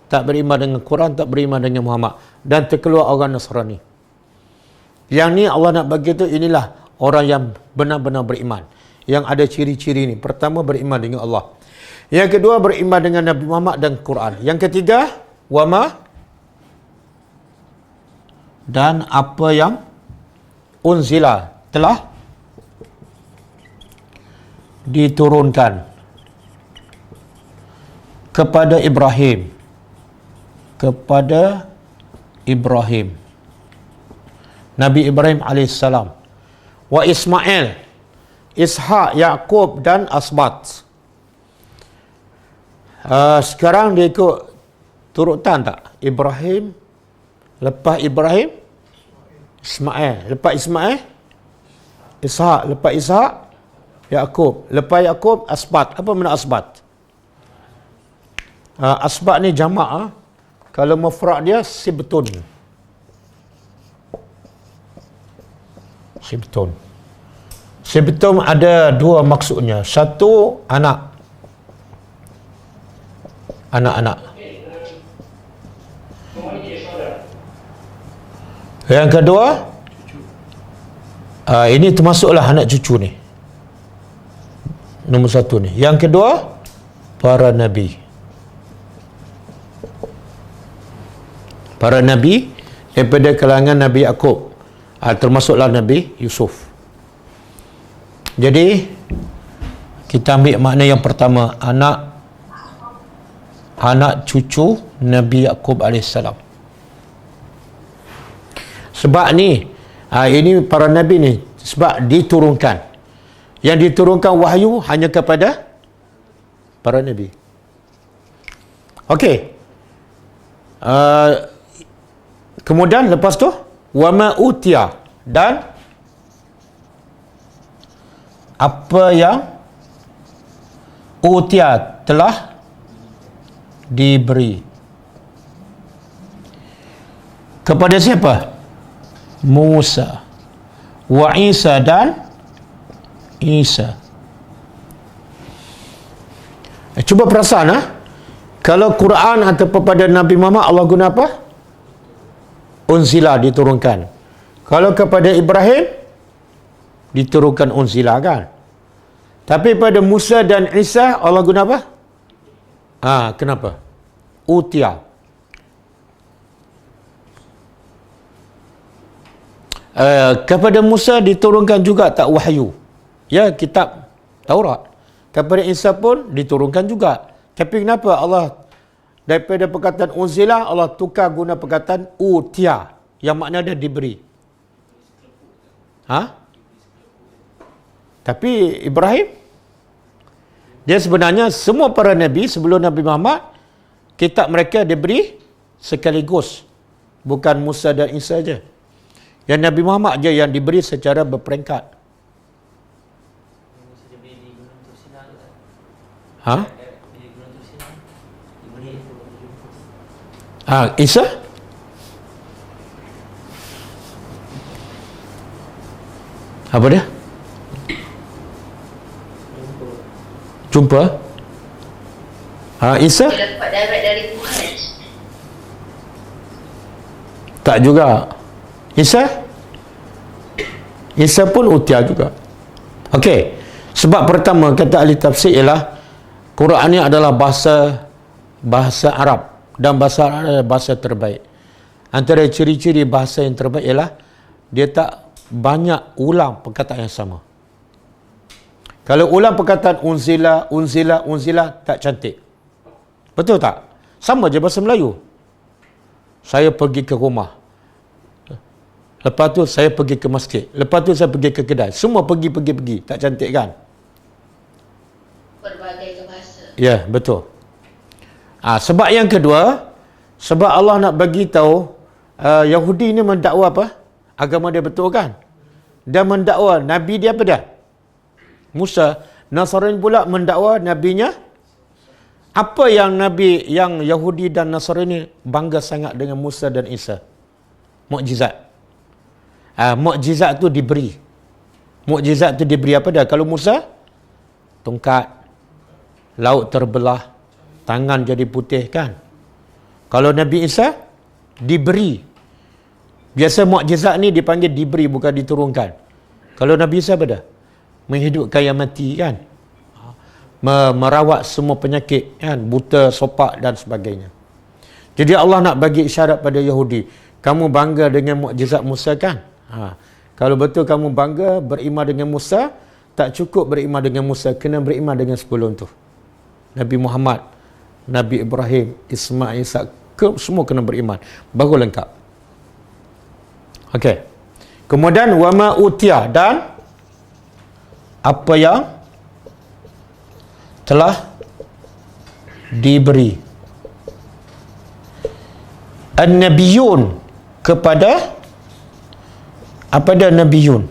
Tak beriman dengan Quran, tak beriman dengan Muhammad. Dan terkeluar orang Nasrani. Yang ni Allah nak bagi tu, inilah orang yang benar-benar beriman. Yang ada ciri-ciri ni. Pertama, beriman dengan Allah. Yang kedua, beriman dengan Nabi Muhammad dan Quran. Yang ketiga, wama, dan apa yang unzila, telah diturunkan kepada Ibrahim. Nabi Ibrahim alaihissalam. Wa Ismail, Ishak, Yaqub dan Asbat. Sekarang dia ikut turutan tak? Ibrahim, lepas Ibrahim Ismail, lepas Ismail Ishak, lepas Ishak Yaqub, lepas Yaqub Asbat. Apa makna Asbat? Asbat ni jamak. Kalau mufrad dia sibtun. Sibtun ada dua maksudnya. Satu, anak-anak. Yang kedua, ini termasuklah anak cucu ni. Nombor satu ni. Yang kedua, para nabi. Para nabi daripada kalangan Nabi Yaqub, termasuklah Nabi Yusuf. Jadi kita ambil makna yang pertama, anak cucu Nabi Yaqub alaihissalam. Sebab ni ini para nabi ni, sebab diturunkan. Yang diturunkan wahyu hanya kepada para nabi. Okey. Kemudian lepas tu wama utiya, dan apa yang utiya, telah diberi kepada siapa? Musa, wa Isa, dan Isa. Cuba perasan kalau Quran atau kepada Nabi Muhammad Allah guna apa? Unzila, diturunkan. Kalau kepada Ibrahim diturunkan unzila, kan? Tapi pada Musa dan Isa Allah guna apa? Kenapa? Utiya. Kepada Musa diturunkan juga tak wahyu? Ya, kitab Taurat. Kepada Isa pun diturunkan juga. Tapi kenapa Allah daripada perkataan unzila Allah tukar guna perkataan utiya, yang makna dia diberi? Tapi Ibrahim, dia sebenarnya semua para nabi sebelum Nabi Muhammad, kitab mereka diberi sekaligus. Bukan Musa dan Isa je. Yang Nabi Muhammad je yang diberi secara berperingkat. Ha? Isa? Apa dia? Jumpa? Isa? Dia dapat direct dari Tuhan. Tak juga. Isa? Isa pun utia juga. Okey. Sebab pertama kata ahli tafsir ialah Quran ni adalah bahasa Arab, dan bahasa Arab adalah bahasa terbaik. Antara ciri-ciri bahasa yang terbaik ialah dia tak banyak ulang perkataan yang sama. Kalau ulang perkataan unzila tak cantik. Betul tak? Sama je bahasa Melayu. Saya pergi ke rumah. Lepas tu saya pergi ke masjid. Lepas tu saya pergi ke kedai. Semua pergi. Tak cantik kan? Berbagai bahasa. Ya, betul. Sebab yang kedua, sebab Allah nak bagi tahu Yahudi ni mendakwa apa? Agama dia betul kan? Dan mendakwa Nabi dia apa dah? Musa. Nasrani pula mendakwa nabinya. Apa yang Nabi, yang Yahudi dan Nasrani bangga sangat dengan Musa dan Isa? Mukjizat. Mukjizat tu diberi. Mukjizat tu diberi apa dah? Kalau Musa, tongkat, laut terbelah, tangan jadi putih kan? Kalau Nabi Isa, diberi. Biasa mukjizat ni dipanggil diberi, bukan diturunkan. Kalau Nabi Isa apa dah? Menghidupkan yang mati kan? Merawat semua penyakit kan? Buta, sopak dan sebagainya. Jadi Allah nak bagi isyarat pada Yahudi, kamu bangga dengan mukjizat Musa kan? Kalau betul kamu bangga beriman dengan Musa, tak cukup beriman dengan Musa, kena beriman dengan sebelum tu. Nabi Muhammad, Nabi Ibrahim, Ismail, Ishak, semua kena beriman. Baru lengkap. Okey. Kemudian wama utiyah, dan apa yang telah diberi an-nabiyun kepada apa dia nabiyun?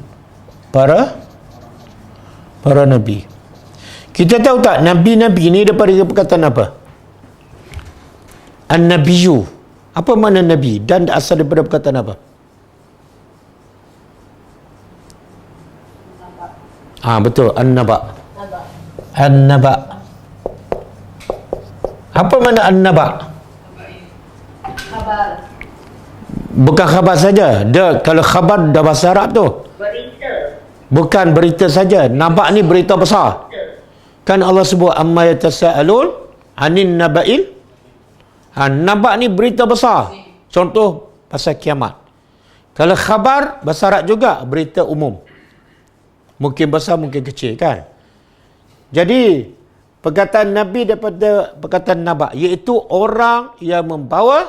Para nabi. Kita tahu tak nabi-nabi ni daripada perkataan apa? An-nabiyyu. Apa makna nabi dan asal daripada perkataan apa? Betul, an-naba. An-naba. Apa makna an-naba? Khabar. Bukan khabar saja. Dia kalau khabar dah bahasa Arab tu. Berita. Bukan berita saja. Naba ni berita besar. Kan Allah sebut amma yatasaalun anin naba'il. Naba ni berita besar. Contoh pasal kiamat. Kalau khabar bahasa Arab juga berita umum. Mungkin besar, mungkin kecil kan. Jadi perkataan Nabi daripada perkataan naba, iaitu orang yang membawa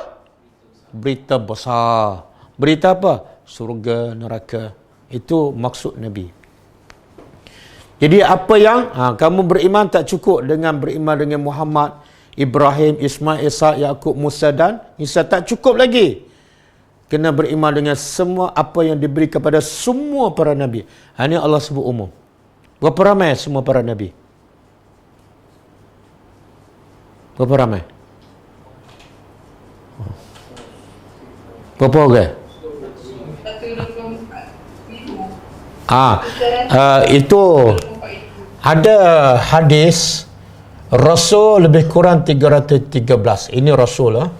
berita besar. Berita apa? Surga, neraka. Itu maksud Nabi. Jadi apa yang kamu beriman tak cukup dengan beriman dengan Muhammad, Ibrahim, Ismail, Ishak, Yaqub, Musa dan Isa. Tak cukup lagi. Kena beriman dengan semua apa yang diberi kepada semua para Nabi. Ini Allah sebut umum. Berapa ramai semua para Nabi? Berapa ramai? Berapa orang? Itu ada hadis Rasul lebih kurang 313. Ini Rasul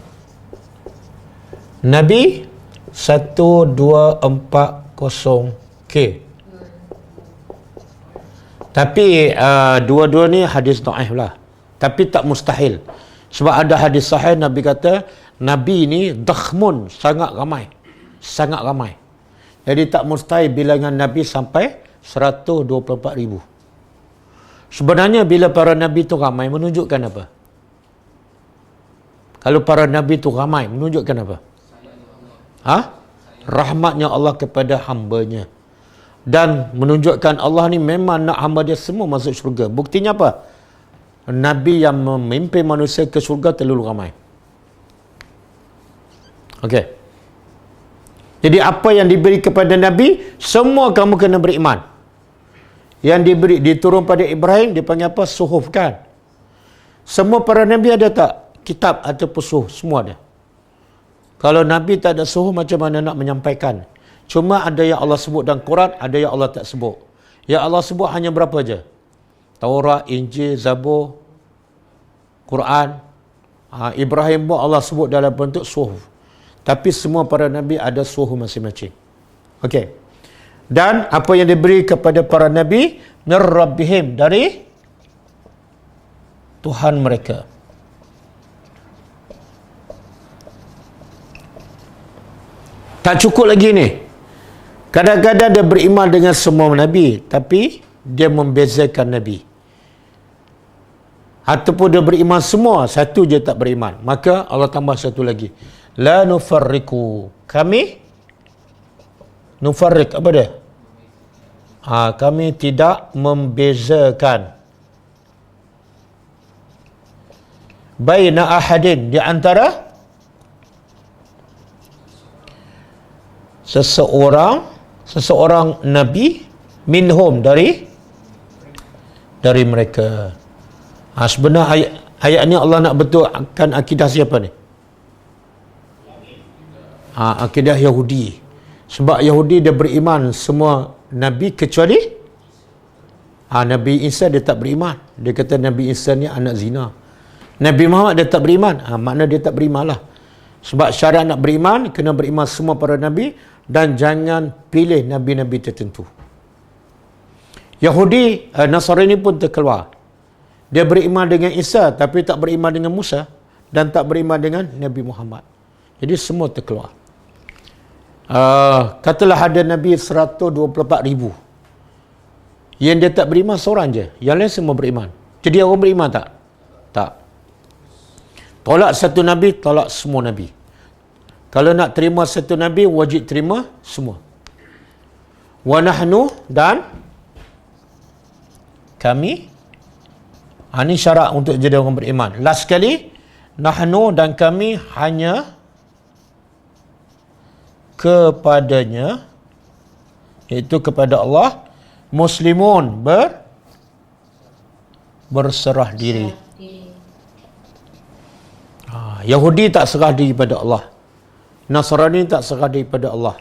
Nabi 1240K. Tapi dua-dua ni hadis dhaif lah. Tapi tak mustahil. Sebab ada hadis sahih Nabi kata Nabi ni dakhmun, sangat ramai. Sangat ramai. Jadi tak mustahil bilangan Nabi sampai 124,000. Sebenarnya bila para Nabi tu ramai menunjukkan apa? Kalau para Nabi tu ramai menunjukkan apa? Rahmatnya Allah kepada hambanya. Dan menunjukkan Allah ni memang nak hamba dia semua masuk syurga. Buktinya apa? Nabi yang memimpin manusia ke syurga terlalu ramai. Okey. Jadi apa yang diberi kepada Nabi, semua kamu kena beriman. Yang diturun pada Ibrahim dipanggil apa? Suhuf kan. Semua para Nabi ada tak kitab ataupun suhuf? Semua ada. Kalau Nabi tak ada suhuf, macam mana nak menyampaikan? Cuma ada yang Allah sebut dalam Quran, ada yang Allah tak sebut. Yang Allah sebut hanya berapa je? Taurat, Injil, Zabur, Quran. Ibrahim pun Allah sebut dalam bentuk suhuf. Tapi semua para Nabi ada suhuf masing-masing. Okey. Dan apa yang diberi kepada para Nabi, mir rabbihim, dari Tuhan mereka. Tak cukup lagi ni. Kadang-kadang dia beriman dengan semua Nabi, tapi dia membezakan Nabi. Ataupun dia beriman semua, satu je tak beriman. Maka Allah tambah satu lagi. La nufarriku. Kami nufarrik, apa dia? Kami tidak membezakan baina ahadin, di antara seseorang Nabi, minhum, dari mereka. Sebenarnya ayat ni Allah nak betulkan akidah siapa ni? Akidah Yahudi. Sebab Yahudi dia beriman semua Nabi kecuali Nabi Isa, dia tak beriman. Dia kata Nabi Isa ni anak zina. Nabi Muhammad dia tak beriman. Makna dia tak beriman lah. Sebab syarat nak beriman, kena beriman semua para Nabi dan jangan pilih Nabi-Nabi tertentu. Yahudi, Nasrani pun terkeluar. Dia beriman dengan Isa tapi tak beriman dengan Musa dan tak beriman dengan Nabi Muhammad. Jadi semua terkeluar. Katalah ada Nabi 124,000. Yang dia tak beriman seorang je. Yang lain semua beriman. Jadi orang beriman tak? Tak. Tolak satu Nabi, tolak semua Nabi. Kalau nak terima satu Nabi, wajib terima semua. Wa nahnu, dan kami. Ini syarat untuk jadi orang beriman. Last sekali, nahnu, dan kami hanya kepadanya, iaitu kepada Allah, muslimun, berserah diri. Yahudi tak serah diri pada Allah, Nasrani tak serah diri pada Allah.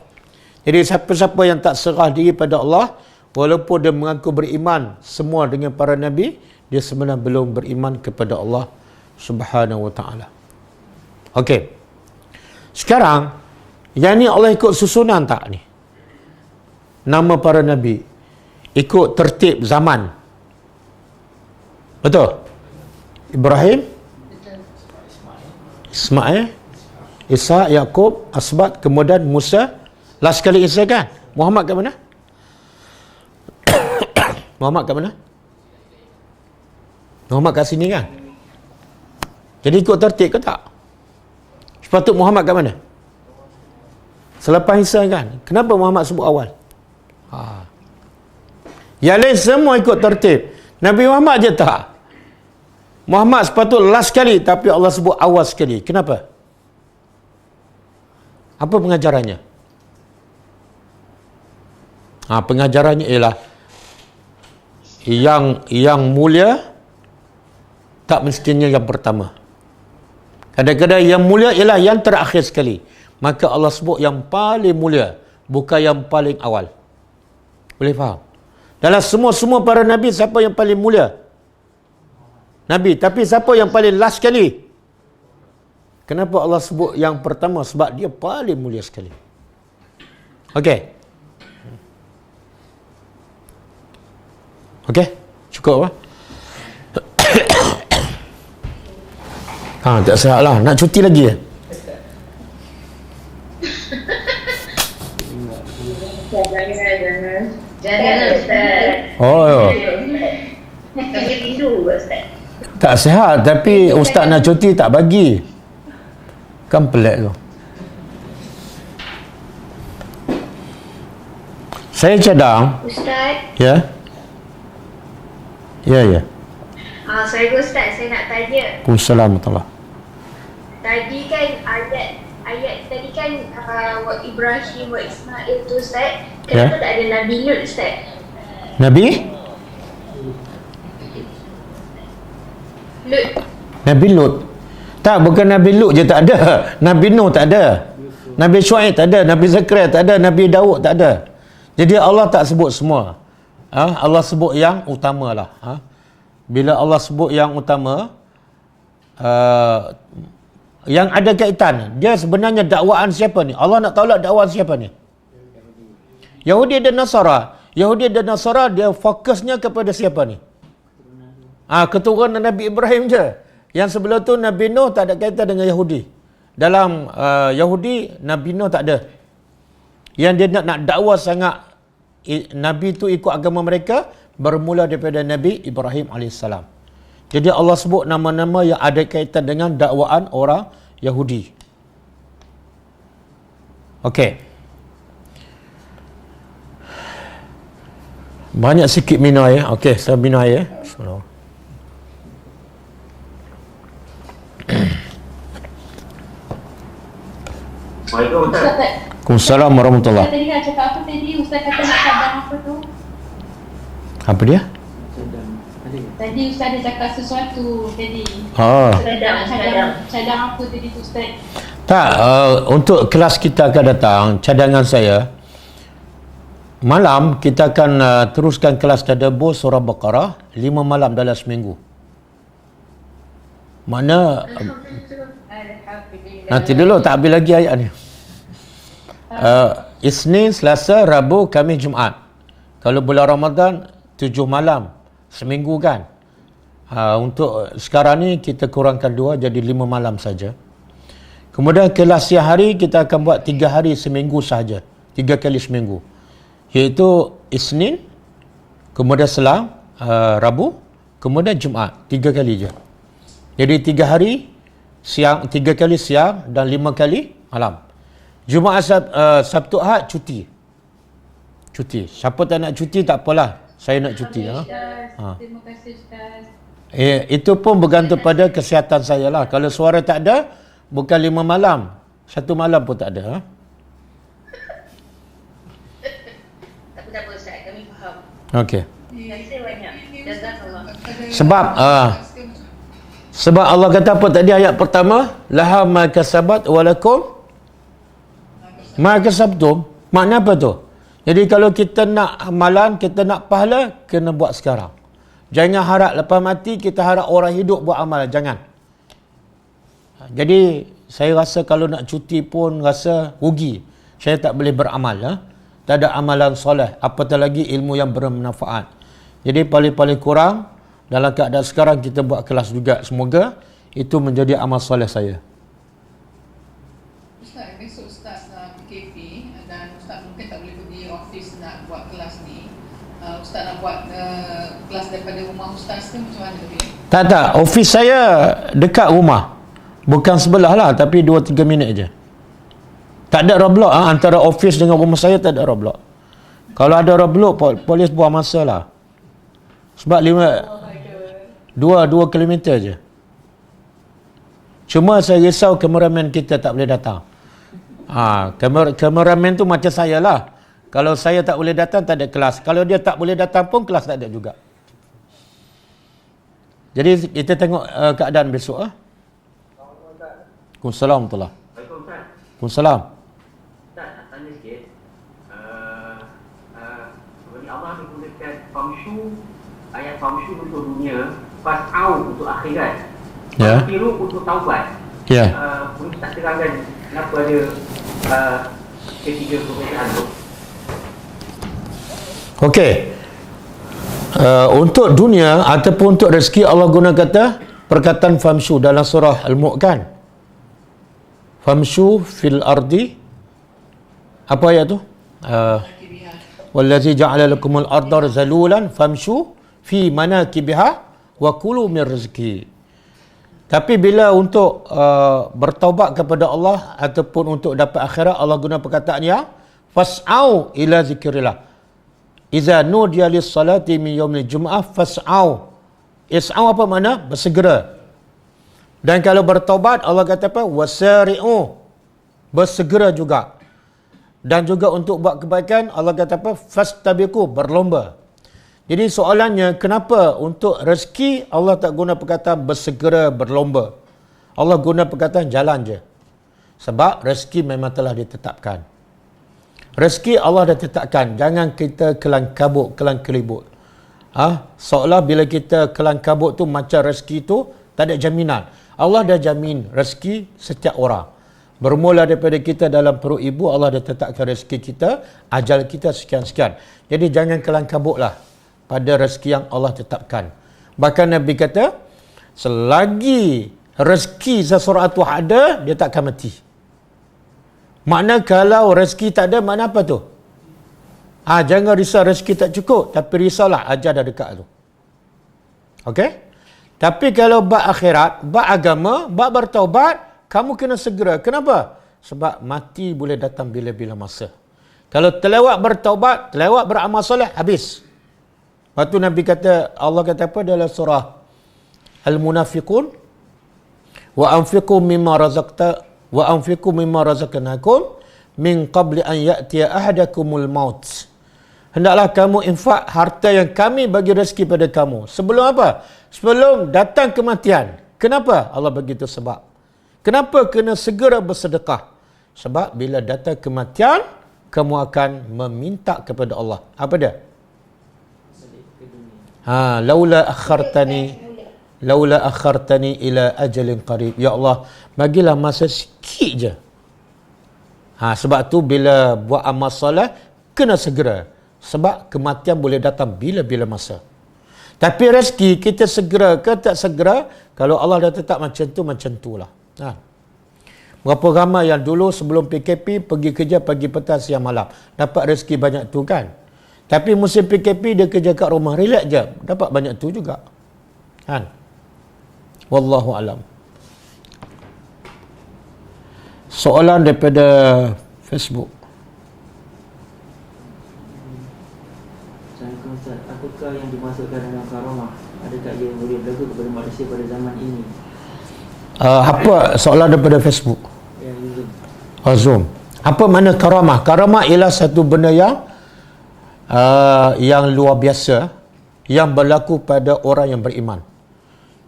Jadi siapa-siapa yang tak serah diri pada Allah, walaupun dia mengaku beriman semua dengan para Nabi, dia sebenarnya belum beriman kepada Allah Subhanahu Wa Taala. Okey. Sekarang yang ni Allah ikut susunan tak ni? Nama para Nabi ikut tertib zaman. Betul? Ibrahim, Ismail, Isa, Yaqub, Asbat, kemudian Musa. Last sekali Isa kan? Muhammad kat mana? Muhammad kat mana? Muhammad kat sini kan? Jadi ikut tertib ke tak? Sepatut Muhammad kat mana? Selepas Isa kan? Kenapa Muhammad sebut awal? Yang lain semua ikut tertib. Nabi Muhammad je tak. Muhammad sepatut last sekali, tapi Allah sebut awal sekali. Kenapa? Apa pengajarannya? Pengajarannya ialah yang mulia tak mestinya yang pertama. Kadang-kadang yang mulia ialah yang terakhir sekali. Maka Allah sebut yang paling mulia, bukan yang paling awal. Boleh faham? Dalam semua para Nabi, siapa yang paling mulia? Nabi. Tapi siapa yang paling last sekali? Kenapa Allah sebut yang pertama? Sebab dia paling mulia sekali. Okey. Okey? Cukup apa? Tak sihat lah. Nak cuti lagi ya? Jangan Ustaz. Oh. Kami rindu Ustaz. Tak sihat, tapi Ustaz nak cuti tak bagi. Kan pelik tu. Saya cadang. Ustaz. Ya? Ya. Sorry Ustaz, saya nak tanya. Waalaikumsalam warahmatullahi. Tadi kan ayat tadi kan wa Ibrahim wa Ismail tu Ustaz, kenapa tak ada Nabi Lut Ustaz? Nabi? Lut. Nabi Lut. Tak, bukan Nabi Lut je tak ada. Nabi Nuh tak ada. Nabi Syuaib tak ada. Nabi Zakaria tak ada. Nabi Daud tak ada. Jadi Allah tak sebut semua. Allah sebut yang utama lah. Bila Allah sebut yang utama, yang ada kaitan, dia sebenarnya dakwaan siapa ni? Allah nak tahu lah dakwaan siapa ni? Yahudi dan Nasara. Yahudi dan Nasara dia fokusnya kepada siapa ni? Keturunan Nabi Ibrahim je. Yang sebelum tu Nabi Nuh tak ada kaitan dengan Yahudi. Dalam Yahudi, Nabi Nuh tak ada. Yang dia nak dakwa sangat Nabi tu ikut agama mereka bermula daripada Nabi Ibrahim AS. Jadi Allah sebut nama-nama yang ada kaitan dengan dakwaan orang Yahudi. Okey. Banyak sikit minum air. Okey, saya minum air. Bismillah. Waalaikumsalam warahmatullahi. Ustaz tadi nak cakap apa tadi? Ustaz kata nak cadang apa tu? Apa dia? Tadi Ustaz ada cakap sesuatu tadi. Cadang apa tadi tu Ustaz? Tak, untuk kelas kita akan datang, cadangan saya, malam kita akan teruskan kelas tadabbur surah Baqarah 5 malam dalam seminggu. Mana nanti dulu tak habis lagi ayat ni. Isnin, Selasa, Rabu, Khamis, Jumaat. Kalau bulan Ramadan 7 malam seminggu kan. Untuk sekarang ni kita kurangkan 2 jadi 5 malam saja. Kemudian kelas siang hari kita akan buat 3 hari seminggu sahaja. 3 kali seminggu. Iaitu Isnin, kemudian Selang, Rabu, kemudian Jumaat. 3 kali je. Jadi 3 hari siang, 3 kali siang dan 5 kali malam. Jumaat, Sabtu, Ahad cuti. Siapa tak nak cuti tak apalah. Saya nak cuti. Terima kasih Ustaz. Itu pun bergantung pada kesihatan saya lah. Kalau suara tak ada, bukan 5 malam. 1 malam pun tak ada. Tak apa Ustaz, kami faham. Okey. Terima kasih banyak. Jazakallah. Sebab Allah kata apa tadi ayat pertama? Laha ma kasabat walakum ma kasabtum. Makna apa tu? Jadi kalau kita nak amalan, kita nak pahala, kena buat sekarang. Jangan harap lepas mati kita harap orang hidup buat amal. Jangan. Jadi saya rasa kalau nak cuti pun rasa rugi. Saya tak boleh beramal. Tak ada amalan soleh. Apatah lagi ilmu yang bermanfaat. Jadi paling-paling kurang dalam keadaan sekarang kita buat kelas juga. Semoga itu menjadi amal soleh saya. Ustaz, besok Ustaz PKP dan Ustaz mungkin tak boleh pergi office nak buat kelas ni. Ustaz nak buat kelas daripada rumah Ustaz ke macam mana lebih? Tak. Office saya dekat rumah. Bukan sebelah lah, tapi 2-3 minit je. Tak ada roadblock. Antara office dengan rumah saya tak ada roadblock. Kalau ada roadblock, polis buang masa lah. Sebab 2 kilometer je. Cuma saya risau kameraman kita tak boleh datang. Kameraman tu macam saya lah. Kalau saya tak boleh datang, tak ada kelas. Kalau dia tak boleh datang pun, kelas tak ada juga. Jadi kita tengok keadaan besok. Waalaikumsalam warahmatullahi wabarakatuh. Waalaikumsalam. Ustaz, nak tanya sikit. Sebenarnya Allah menggunakan famshu, ayat famshu untuk dunia, fas'au untuk akhirat, fasfiru untuk taubat. Boleh tak terangkan kenapa ada ketiga perbezaan tu? Okey. Untuk dunia ataupun untuk rezeki Allah guna kata perkataan famshu dalam surah Al-Mulk kan. Famshu fil ardi. Apa ayat tu? Wallazi ja'ala lakumul arda zalulan famshu fi manakibiha wa kulu min rizqi. Tapi bila untuk bertaubat kepada Allah ataupun untuk dapat akhirat, Allah guna perkataan yang fas'au ila zikrillah. Iza nudiya lis-salati min yaumil jum'ah fas'au. Is'au apa makna? Bersegera. Dan kalau bertaubat Allah kata apa? Wasari'u. bersegera juga. Dan juga untuk buat kebaikan, Allah kata apa? Fastabiqu, berlomba. Jadi soalannya, kenapa untuk rezeki Allah tak guna perkataan bersegera, berlomba? Allah guna perkataan jalan je. Sebab rezeki memang telah ditetapkan. Rezeki Allah dah tetapkan. Jangan kita kelang kabut, kelang kelibut. Seolah bila kita kelang kabut tu macam rezeki tu tak ada jaminan. Allah dah jamin rezeki setiap orang. Bermula daripada kita dalam perut ibu, Allah dah tetapkan rezeki kita, ajal kita sekian-sekian. Jadi jangan kelang kabutlah pada rezeki yang Allah tetapkan. Bahkan Nabi kata, selagi rezeki seseorang tu ada, dia tak akan mati. Makna kalau rezeki tak ada, makna apa tu? Jangan risau rezeki tak cukup, tapi risaulah ajal dah dekat tu. Okey? Tapi kalau bab akhirat, bab agama, bab bertaubat, kamu kena segera. Kenapa? Sebab mati boleh datang bila-bila masa. Kalau terlewat bertaubat, terlewat beramal soleh, habis. Waktu Nabi kata, Allah kata apa dalam surah Al-Munafiqun, wa anfiqu mimma razaqnakum min qabli an ya'tiya ahadakumul maut. Hendaklah kamu infak harta yang kami bagi rezeki pada kamu. Sebelum apa? Sebelum datang kematian. Kenapa? Allah begitu sebab. Kenapa kena segera bersedekah? Sebab bila datang kematian, kamu akan meminta kepada Allah. Apa dia? Laula akhartani ila ajalin qarib. Ya Allah, bagilah masa sikit je. Sebab tu bila buat amal soleh, kena segera. Sebab kematian boleh datang bila-bila masa. Tapi rezeki kita segera ke tak segera, kalau Allah dah tetap macam tu lah. Berapa ramai yang dulu sebelum PKP pergi kerja pagi petang siang malam, dapat rezeki banyak tu kan. Tapi musim PKP dia kerja kat rumah, relax je, dapat banyak tu juga. Kan? Wallahu alam. Soalan daripada Facebook. Assalamualaikum Ustaz. Apakah yang dimasukkan dalam karamah? Adakah ia boleh berlaku kepada manusia pada zaman ini? Apa soalan daripada Facebook? Zoom. Apa makna karamah? Karamah ialah satu benda yang luar biasa yang berlaku pada orang yang beriman.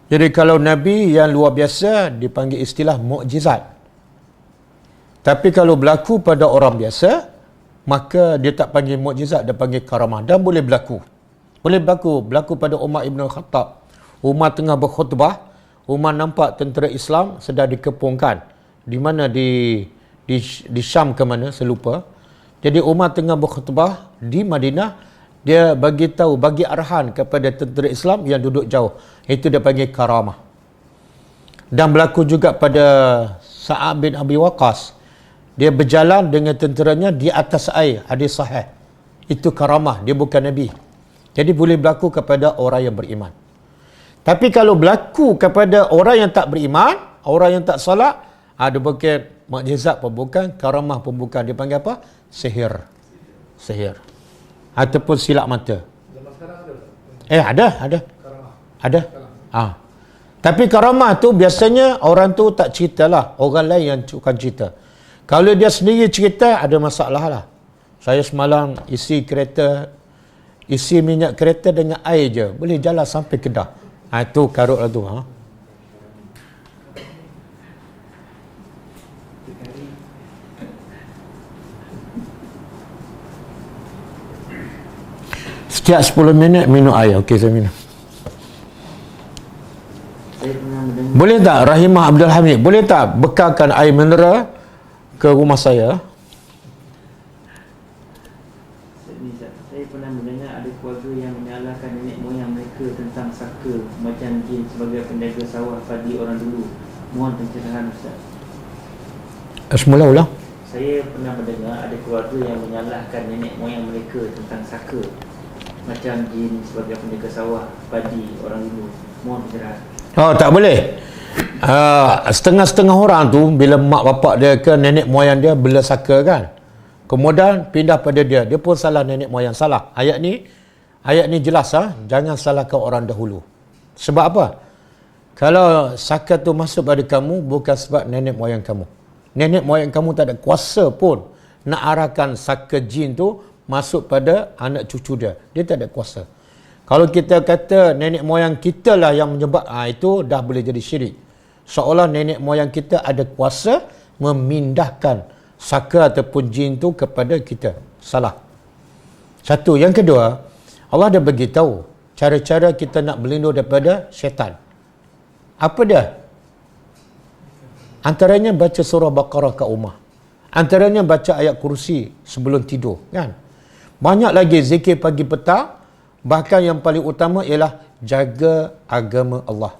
Jadi kalau Nabi yang luar biasa dipanggil istilah mukjizat. Tapi kalau berlaku pada orang biasa, maka dia tak panggil mukjizat, dia panggil karamah. Dan boleh berlaku. Boleh berlaku pada Umar Ibn Khattab. Umar tengah berkhutbah, Umar nampak tentera Islam sedang dikepungkan. Di mana di Syam ke mana, saya lupa. Jadi Umar tengah berkhutbah di Madinah, dia bagi arahan kepada tentera Islam yang duduk jauh. Itu dia panggil karamah. Dan berlaku juga pada Sa'ad bin Abi Waqqas. Dia berjalan dengan tenteranya di atas air, hadis sahih. Itu karamah, dia bukan Nabi. Jadi boleh berlaku kepada orang yang beriman. Tapi kalau berlaku kepada orang yang tak beriman, orang yang tak solat, ada bukan mukjizat pun bukan, karamah pun bukan. Dia panggil apa? Sihir. Ataupun silap mata. Zaman sekarang ada? Ada. Tapi karamah tu biasanya orang tu tak ceritalah, orang lain yang akan cerita. Kalau dia sendiri cerita, ada masalah lah. Saya semalam isi minyak kereta dengan air je, boleh jalan sampai Kedah. Itu karut lah tu. Setiap 10 minit minum air. Okey, saya minum. Boleh tak Rahimah Abdul Hamid, boleh tak bekalkan air mineral ke rumah saya? Saya pernah mendengar ada keluarga yang menyalahkan nenek moyang mereka tentang saka macam jin sebagai penjaga sawah padi orang dulu. Mohon pencerahan Ustaz. Semula ulang. Saya pernah mendengar ada keluarga yang menyalahkan nenek moyang mereka tentang saka macam jin sebagai penjaga sawah padi orang dulu. Mohon pencerahan. Tak boleh. Setengah-setengah orang tu bila mak bapak dia ke nenek moyang dia bela saka kan, kemudian pindah pada dia pun salah, nenek moyang salah. Ayat ni jelas jangan salahkan orang dahulu. Sebab apa? Kalau saka tu masuk pada kamu bukan sebab nenek moyang kamu. Nenek moyang kamu tak ada kuasa pun nak arahkan saka jin tu masuk pada anak cucu dia. Dia tak ada kuasa. Kalau kita kata nenek moyang kita lah yang menyebab, itu dah boleh jadi syirik. Seolah nenek moyang kita ada kuasa memindahkan saka ataupun jin tu kepada kita. Salah. Satu. Yang kedua, Allah dah beritahu cara-cara kita nak berlindung daripada syaitan. Apa dia? Antaranya baca surah Baqarah kat rumah. Antaranya baca ayat kursi sebelum tidur, kan? Banyak lagi zikir pagi petang. Bahkan yang paling utama ialah jaga agama Allah.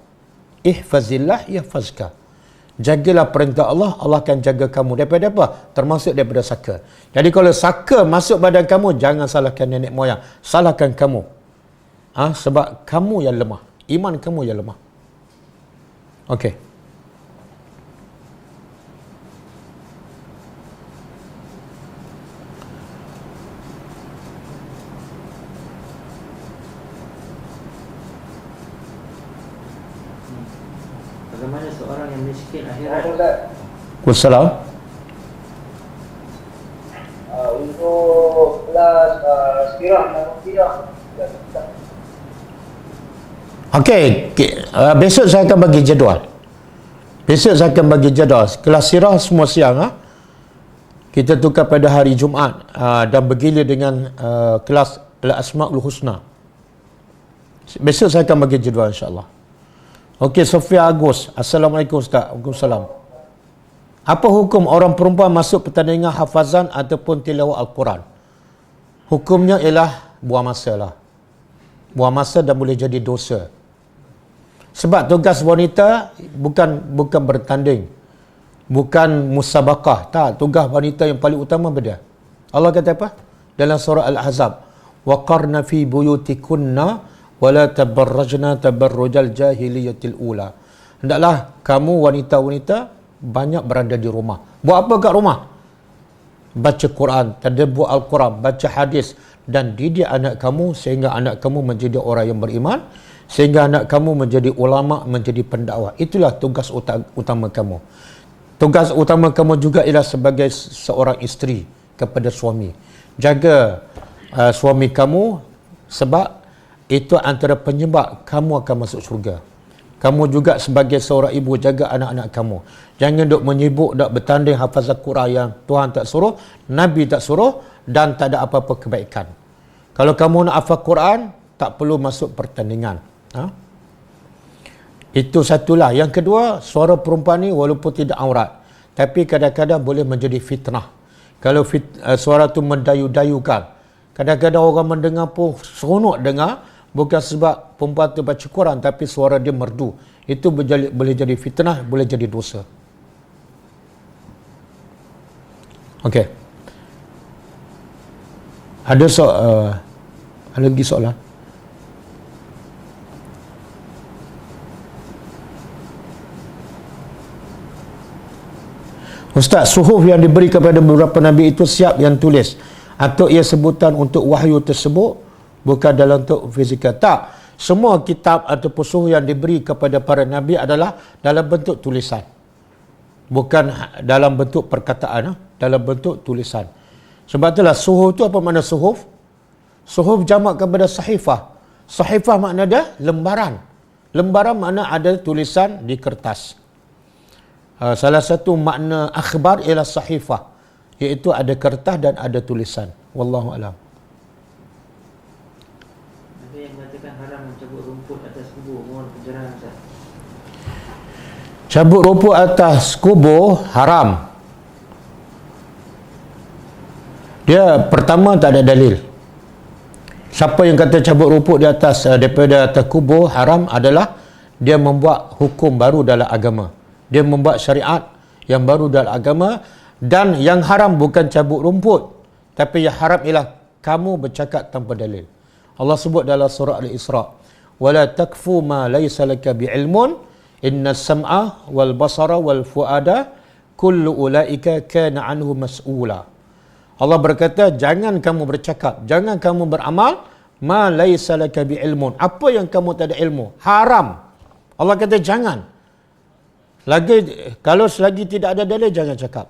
Ihfazillah yahfazka. Jagalah perintah Allah, Allah akan jaga kamu daripada apa? Termasuk daripada saka. Jadi kalau saka masuk badan kamu, jangan salahkan nenek moyang, salahkan kamu. Sebab kamu yang lemah, iman kamu yang lemah. Okey. Bagaimana seorang yang miskin akhirat? Wassalam. Untuk kelas sekirah dan tidak. Okey, besok saya akan bagi jadual. Besok saya akan bagi jadual. Kelas sirah semua siang. Kita tukar pada hari Jumaat dan bergilir dengan kelas Al-Asma'ul Husna. Besok saya akan bagi jadual insya-Allah. Okey, Sofia Agus. Assalamualaikum Ustaz. Waalaikumsalam. Apa hukum orang perempuan masuk pertandingan hafazan ataupun tilawah Al-Quran? Hukumnya ialah buang masa lah. Buang masa dan boleh jadi dosa. Sebab tugas wanita bukan bertanding. Bukan musabaqah. Tak, tugas wanita yang paling utama benda. Allah kata apa? Dalam surah Al-Ahzab. وَقَرْنَ فِي بُيُوتِكُنَّ wala tabarrajna tabarrujal jahiliyatil ula. Hendaklah kamu wanita-wanita banyak berada di rumah. Buat apa kat rumah? Baca Quran, tadabbur Al-Quran, baca hadis dan didik anak kamu sehingga anak kamu menjadi orang yang beriman, sehingga anak kamu menjadi ulama, menjadi pendakwah. Itulah tugas utama kamu. Tugas utama kamu juga ialah sebagai seorang isteri kepada suami. Jaga suami kamu sebab itu antara penyebab kamu akan masuk syurga. Kamu juga sebagai seorang ibu jaga anak-anak kamu. Jangan duk menyibuk, duk bertanding hafazan Quran yang Tuhan tak suruh, Nabi tak suruh dan tak ada apa-apa kebaikan. Kalau kamu nak hafal Quran, tak perlu masuk pertandingan. Itu satulah. Yang kedua, suara perempuan ni walaupun tidak aurat, tapi kadang-kadang boleh menjadi fitnah. Kalau suara tu mendayu-dayukan, kadang-kadang orang mendengar pun seronok dengar, bukan sebab perempuan tu baca Quran, tapi suara dia merdu. Itu boleh jadi fitnah, boleh jadi dosa. Okey. Ada lagi soalan? Ustaz, suhuf yang diberi kepada beberapa Nabi itu siap yang tulis atau ia sebutan untuk wahyu tersebut, bukan dalam bentuk fizikal. Tak. Semua kitab ataupun suhuf yang diberi kepada para Nabi adalah dalam bentuk tulisan. Bukan dalam bentuk perkataan, dalam bentuk tulisan. Sebab itulah suhuf tu apa makna suhuf? Suhuf jamak kepada sahifah. Sahifah makna dia lembaran. Lembaran makna ada tulisan di kertas. Salah satu makna akhbar ialah sahifah, iaitu ada kertas dan ada tulisan. Wallahu a'lam. Ada yang mengatakan haram mencabut rumput atas kubur, mohon pencerahan Ustaz. Cabut rumput atas kubur haram. Dia pertama tak ada dalil. Siapa yang kata cabut rumput di atas daripada atas kubur haram adalah dia membuat hukum baru dalam agama. Dia membuat syariat yang baru dalam agama. Dan yang haram bukan cabut rumput, tapi yang haram ialah kamu bercakap tanpa dalil. Allah sebut dalam surah Al-Isra, wala takfu ma laysa laka bi'ilmun innas sam'a wal basara wal fuada kullu ulaika kana anhu mas'ula. Allah berkata, jangan kamu bercakap, jangan kamu beramal ma laysa laka bi'ilmun, apa yang kamu tak ada ilmu, haram. Allah kata jangan. Kalau selagi tidak ada dalil, jangan cakap.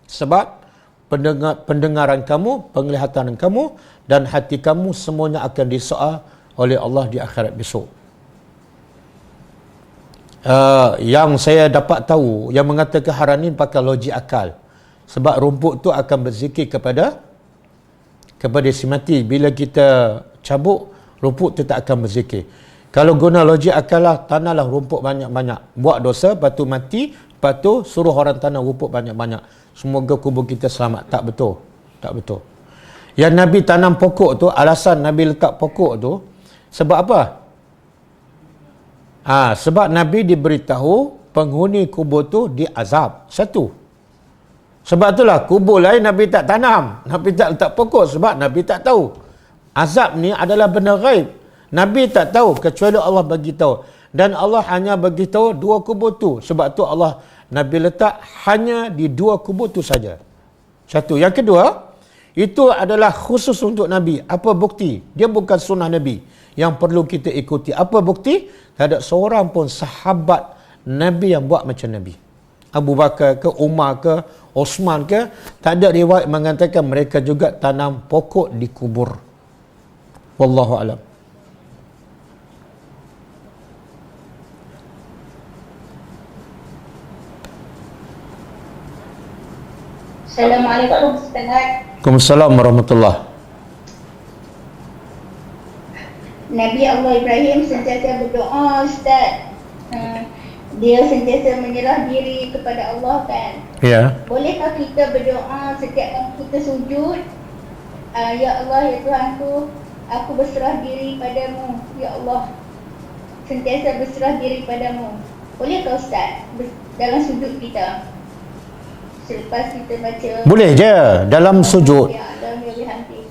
Sebab pendengaran kamu, penglihatan kamu dan hati kamu semuanya akan disoal oleh Allah di akhirat besok. Yang saya dapat tahu, yang mengatakan haram ni pakai logik akal. Sebab rumput tu akan berzikir kepada si mati. Bila kita cabut, rumput tu tak akan berzikir. Kalau guna logik akal lah, tanahlah rumput banyak-banyak. Buat dosa, lepas tu mati, lepas tu suruh orang tanah rumput banyak-banyak. Semoga kubur kita selamat. Tak betul. Tak betul. Yang Nabi tanam pokok tu, alasan Nabi letak pokok tu, sebab apa? Sebab Nabi diberitahu penghuni kubur tu diazab. Satu. Sebab itulah kubur lain Nabi tak tanam. Nabi tak letak pokok sebab Nabi tak tahu. Azab ni adalah benda ghaib. Nabi tak tahu kecuali Allah bagi tahu. Dan Allah hanya bagi tahu 2 kubur tu. Sebab tu Allah Nabi letak hanya di 2 kubur tu saja. Satu. Yang kedua, itu adalah khusus untuk Nabi. Apa bukti? Dia bukan sunnah Nabi yang perlu kita ikuti. Apa bukti? Tak ada seorang pun sahabat Nabi yang buat macam Nabi. Abu Bakar ke, Umar ke, Osman ke, tak ada riwayat mengatakan mereka juga tanam pokok di kubur. Wallahu a'lam. Assalamualaikum Ustaz. Waalaikumsalam warahmatullahi. Nabi Allah Ibrahim sentiasa berdoa Ustaz. Dia sentiasa menyerah diri kepada Allah kan. Ya. Bolehkah kita berdoa setiap kali kita sujud? Ya Allah, ya Tuhanku, aku berserah diri padamu. Ya Allah, sentiasa berserah diri padamu. Bolehkah Ustaz dalam sujud kita? Selepas kita baca, Boleh je dalam sujud.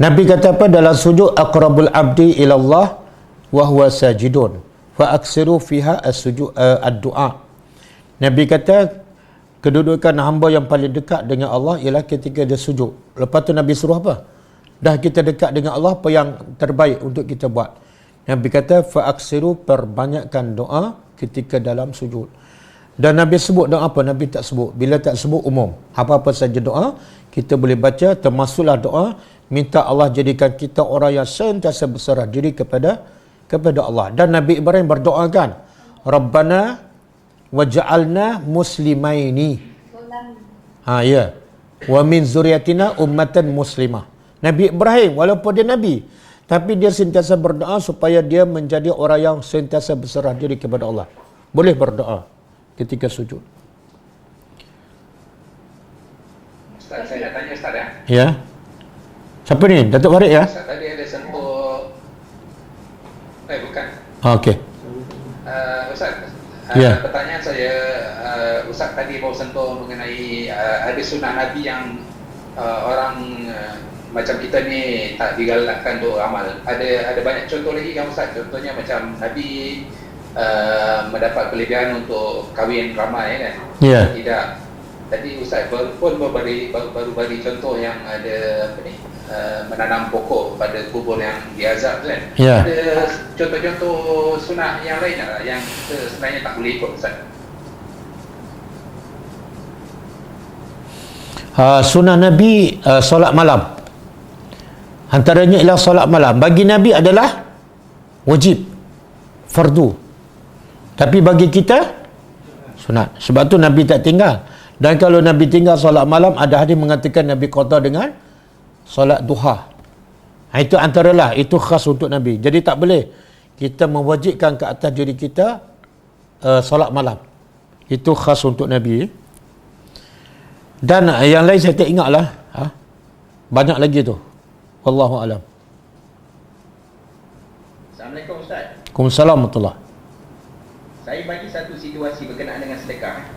Nabi kata apa dalam sujud? Aqrabul abdi ilallah wa huwa sajidun fa aksiru fiha as-sujud ad-du'a. Nabi kata kedudukan hamba yang paling dekat dengan Allah ialah ketika dia sujud. Lepas tu Nabi suruh apa? Dah kita dekat dengan Allah, apa yang terbaik untuk kita buat? Nabi kata fa aksiru, perbanyakkan doa ketika dalam sujud. Dan Nabi sebut doa apa? Nabi tak sebut. Bila tak sebut umum. Apa-apa saja doa kita boleh baca, termasuklah doa minta Allah jadikan kita orang yang sentiasa berserah diri kepada Allah. Dan Nabi Ibrahim berdoa kan, Rabbana waj'alna muslimaini. Ya. Wa min zuriyatina ummatan muslimah. Nabi Ibrahim walaupun dia Nabi, tapi dia sentiasa berdoa supaya dia menjadi orang yang sentiasa berserah diri kepada Allah. Boleh berdoa ketika sujud. Ustaz, saya nak tanya Ustaz ya. Ya. Siapa ni? Datuk Farid ya? Ustaz tadi ada sentuh bukan. Okey. Ustaz, Ya. pertanyaan saya, Ustaz tadi baru sentuh mengenai ada sunnah Nabi yang orang macam kita ni tak digalakkan untuk amal. Ada banyak contoh lagi kan Ustaz? Contohnya macam Nabi mendapat kelebihan untuk kahwin ramai kan? Ya. Tidak. Tadi Ustaz baru bagi contoh yang ada apa ni? Menanam pokok pada kubur yang diazab kan? Ya. Ada contoh-contoh sunat yang lain tak yang kita sebenarnya tak boleh ikut Ustaz? Sunnah Nabi solat malam. Antaranya ialah solat malam. Bagi Nabi adalah wajib, fardu. Tapi bagi kita sunat. Sebab tu Nabi tak tinggal. Dan kalau Nabi tinggal solat malam, ada hadis mengatakan Nabi qada dengan solat duha. Itu antaralah, itu khas untuk Nabi. Jadi tak boleh kita mewajibkan ke atas diri kita solat malam. Itu khas untuk Nabi. Dan yang lain saya tak ingat lah. Banyak lagi tu. Wallahu a'lam. Assalamualaikum Ustaz. Waalaikumsalam warahmatullahi. Saya bagi satu situasi berkenaan dengan sedekah.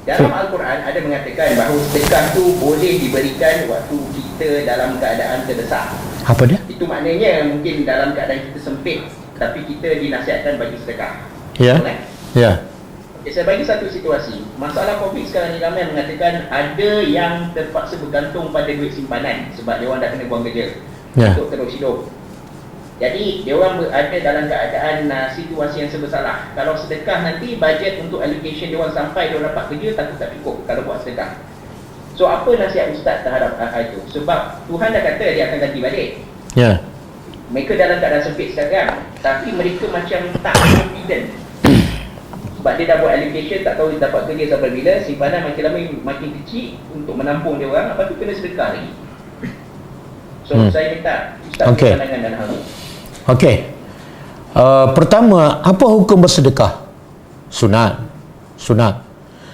Dalam Al-Quran ada mengatakan bahawa sedekah tu boleh diberikan waktu kita dalam keadaan terdesak. Apa dia? Itu maknanya mungkin dalam keadaan kita sempit, tapi kita dinasihatkan bagi sedekah. Ya. Betul, Ya. Okay, saya bagi satu situasi. Masalah COVID sekarang ni ramai mengatakan ada yang terpaksa bergantung pada duit simpanan sebab dia orang dah kena buang kerja Ya. untuk terus hidup. Jadi dia orang berada dalam keadaan situasi yang serba salah. Kalau sedekah nanti bajet untuk allocation dia orang sampai dia orang dapat kerja takut tak cukup kalau buat sedekah. So apa nasihat Ustaz terhadap itu? Sebab Tuhan dah kata dia akan ganti balik. Ya. Mereka dalam keadaan sempit sekarang, tapi mereka macam tak confident. Sebab dia dah buat allocation, tak tahu dia dapat kerja sampai bila, simpanan makin lama makin kecil untuk menampung dia orang, lepas tu kena sedekah lagi. So saya minta Ustaz pandangan dan hal ini. Okey. Pertama, apa hukum bersedekah? Sunat.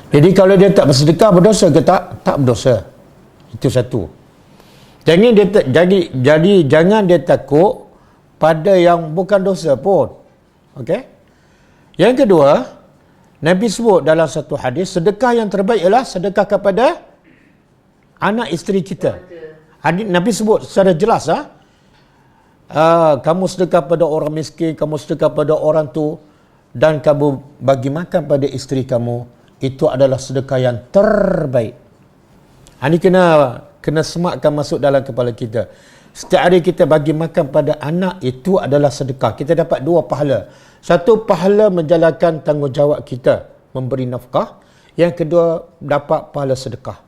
Jadi kalau dia tak bersedekah, berdosa ke tak? Tak berdosa. Itu satu. Jangan dia takut pada yang bukan dosa pun. Okey? Yang kedua, Nabi sebut dalam satu hadis, sedekah yang terbaik ialah sedekah kepada anak isteri kita. Nabi sebut secara jelas, kamu sedekah pada orang miskin, kamu sedekah pada orang tu, dan kamu bagi makan pada isteri kamu, itu adalah sedekah yang terbaik. Ini kena semakkan masuk dalam kepala kita. Setiap hari kita bagi makan pada anak, itu adalah sedekah. Kita dapat dua pahala. Satu, pahala menjalankan tanggungjawab kita, memberi nafkah. Yang kedua, dapat pahala sedekah.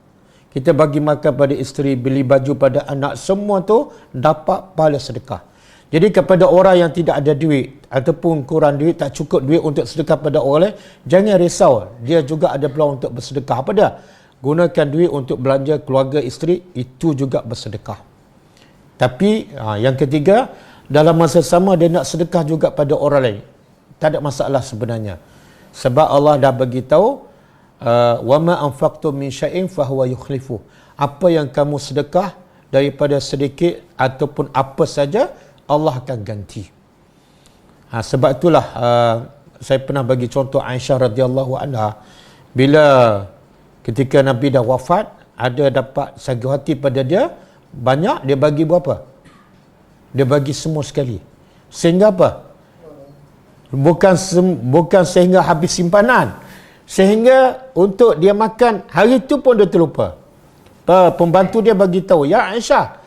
Kita bagi makan pada isteri, beli baju pada anak, semua tu dapat pahala sedekah. Jadi kepada orang yang tidak ada duit ataupun kurang duit, tak cukup duit untuk sedekah pada orang lain, jangan risau, dia juga ada peluang untuk bersedekah. Apa dia? Gunakan duit untuk belanja keluarga isteri, itu juga bersedekah. Tapi yang ketiga, dalam masa sama dia nak sedekah juga pada orang lain. Tak ada masalah sebenarnya. Sebab Allah dah bagi tahu, wa ma anfaqtum min syai'in fahuwa yukhlifu. Apa yang kamu sedekah daripada sedikit ataupun apa saja, Allah akan ganti. Sebab itulah saya pernah bagi contoh Aisyah radhiyallahu anha, bila ketika Nabi dah wafat, ada dapat sagu hati pada dia banyak, dia bagi berapa? Dia bagi semua sekali. Sehingga apa? Bukan sehingga habis simpanan, sehingga untuk dia makan hari itu pun dia terlupa. Pembantu dia bagi tahu, ya Aisyah,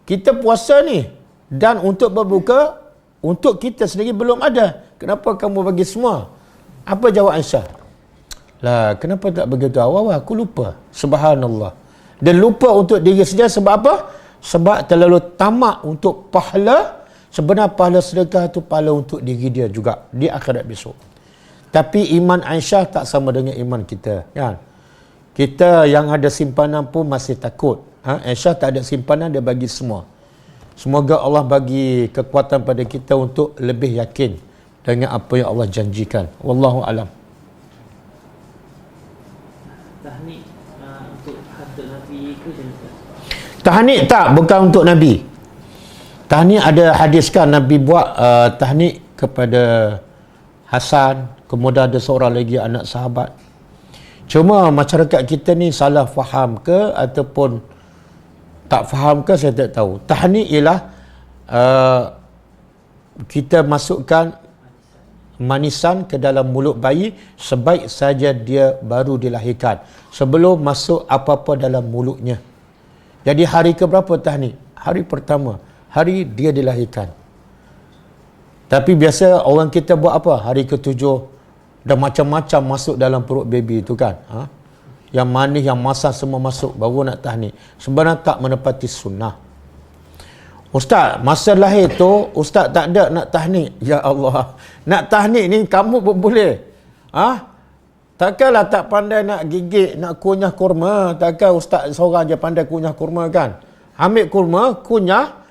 kita puasa ni dan untuk berbuka untuk kita sendiri belum ada. Kenapa kamu bagi semua? Apa jawab Aisyah? Lah, kenapa tak begitu awal? Aku lupa. Subhanallah. Dia lupa untuk diri saja. Sebab apa? Sebab terlalu tamak untuk pahala. Sebenarnya pahala sedekah itu pahala untuk diri dia juga di akhirat besok. Tapi iman Aisyah tak sama dengan iman kita, kan? Kita yang ada simpanan pun masih takut. Aisyah tak ada simpanan, dia bagi semua. Semoga Allah bagi kekuatan pada kita untuk lebih yakin dengan apa yang Allah janjikan. Wallahu alam. Tahnik untuk harta Nabi ke jangan? Tahnik tak, bukan untuk Nabi. Tahnik ada hadiskan Nabi buat tahnik kepada Hasan, kemudian ada seorang lagi anak sahabat. Cuma masyarakat kita ni salah faham ke ataupun tak faham ke, saya tak tahu. Tahnik ialah kita masukkan manisan ke dalam mulut bayi sebaik saja dia baru dilahirkan, sebelum masuk apa-apa dalam mulutnya. Jadi hari ke berapa tahnik? Hari pertama, hari dia dilahirkan. Tapi biasa orang kita buat apa? Hari ke-7 dah macam-macam masuk dalam perut baby tu kan. Yang manis, yang masam semua masuk, baru nak tahnik. Sebenarnya tak menepati sunnah. Ustaz, masa lahir tu Ustaz tak ada nak tahnik. Ya Allah, nak tahnik ni kamu pun boleh. Takkanlah tak pandai nak gigit, nak kunyah kurma. Takkan Ustaz seorang je pandai kunyah kurma kan? Ambil kurma, kunyah,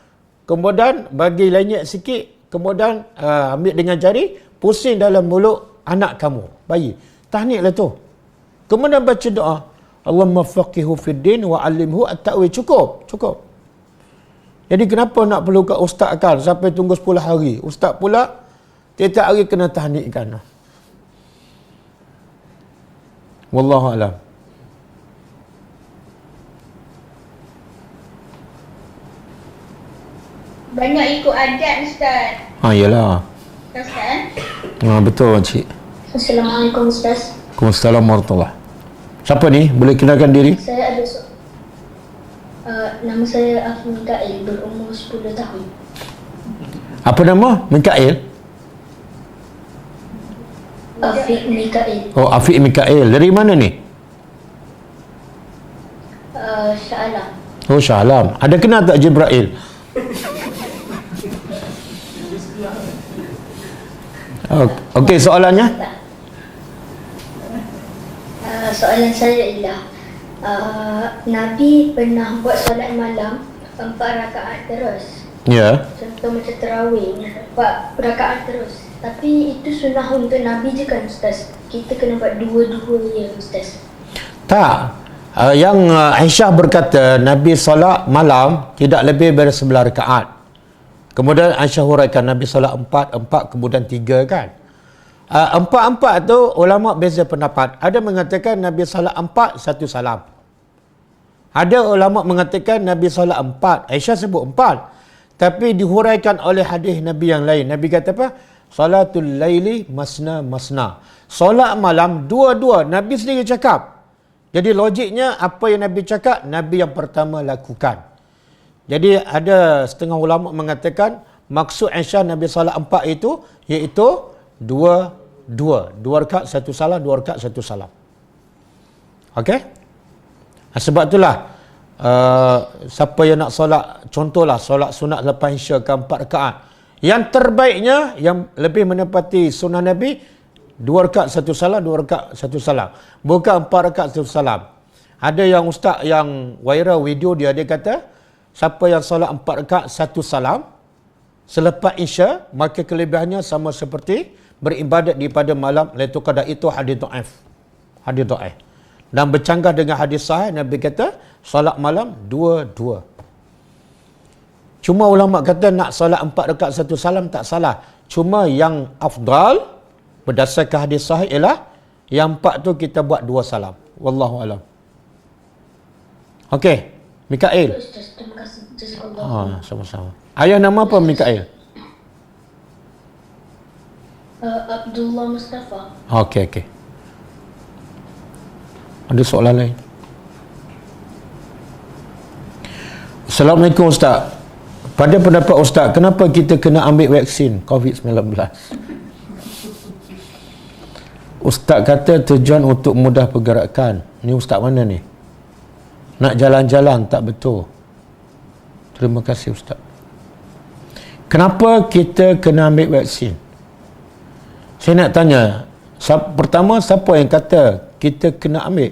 kemudian bagi lenyek sikit, kemudian ambil dengan jari, pusing dalam mulut anak kamu, bayi. Tahniklah tu. Kemudian baca doa, Allahumma faqihu fid din wa 'allimhu at-ta'wil. Cukup. Jadi kenapa nak perlu kat ustaz kan sampai tunggu 10 hari? Ustaz pula tiap-tiap hari kena tahnikkan. Wallahu a'lam. Banyak ikut adat Ustaz. Yalah. Ustaz? Betul Cik. Assalamualaikum Ustaz. Waalaikumsalam warahmatullahi. Siapa ni? Boleh kenalkan diri? Saya ada nama saya Afnita berumur 10 tahun. Apa nama? Mikail? Afiq Mikail. Oh, Afiq Mikail. Dari mana ni? Shah Alam. Oh, Shah Alam. Ada kenal tak Jibril? Okey, soalannya? Soalan saya ialah Nabi pernah buat solat malam 4 rakaat terus. Ya. Contoh macam tarawih 4 rakaat terus. Tapi itu sunnah untuk Nabi je kan Ustaz? Kita kena buat dua-dua ya Ustaz? Tak. Yang Aisyah berkata Nabi solat malam tidak lebih dari 11 rakaat. Kemudian Aisyah huraikan Nabi solat 4 kemudian 3 kan. 4 tu ulama beza pendapat. Ada mengatakan Nabi solat 4 1 salam. Ada ulama mengatakan Nabi solat 4. Aisyah sebut 4. Tapi dihuraikan oleh hadis Nabi yang lain. Nabi kata apa? Salatul laili masna masna. Solat malam dua-dua. Nabi sendiri cakap. Jadi logiknya apa yang Nabi cakap, Nabi yang pertama lakukan. Jadi ada setengah ulama mengatakan maksud Aisyah Nabi solat 4 itu iaitu dua rakaat satu salam, 2 rakaat satu salam. Okey? Sebab itulah siapa yang nak solat, contohlah solat sunat lepas Isya ke 4 rakaat. Yang terbaiknya, yang lebih menepati sunnah Nabi, 2 rakaat satu salam, 2 rakaat satu salam. Bukan 4 rakaat satu salam. Ada yang ustaz yang viral video dia kata, siapa yang solat 4 rakaat satu salam, selepas Isya, maka kelebihannya sama seperti beribadat di pada malam Lailatul Qadar. Itu hadis dhaif. Hadis dhaif. Dan bercanggah dengan hadis sahih, Nabi kata, solat malam dua-dua. Cuma ulama kata nak solat 4 rakaat satu salam tak salah. Cuma yang afdal berdasarkan hadis sahih ialah yang 4 tu kita buat 2 salam. Wallahu alam. Okey, Mikail. Terima kasih. Sama-sama. Ayah nama apa Mikail? Abdullah Mustafa. Okey. Ada soalan lain? Assalamualaikum Ustaz. Pada pendapat Ustaz, kenapa kita kena ambil vaksin COVID-19? Ustaz kata tujuan untuk mudah pergerakan. Ni Ustaz mana ni? Nak jalan-jalan tak betul. Terima kasih Ustaz. Kenapa kita kena ambil vaksin? Saya nak tanya, pertama siapa yang kata kita kena ambil?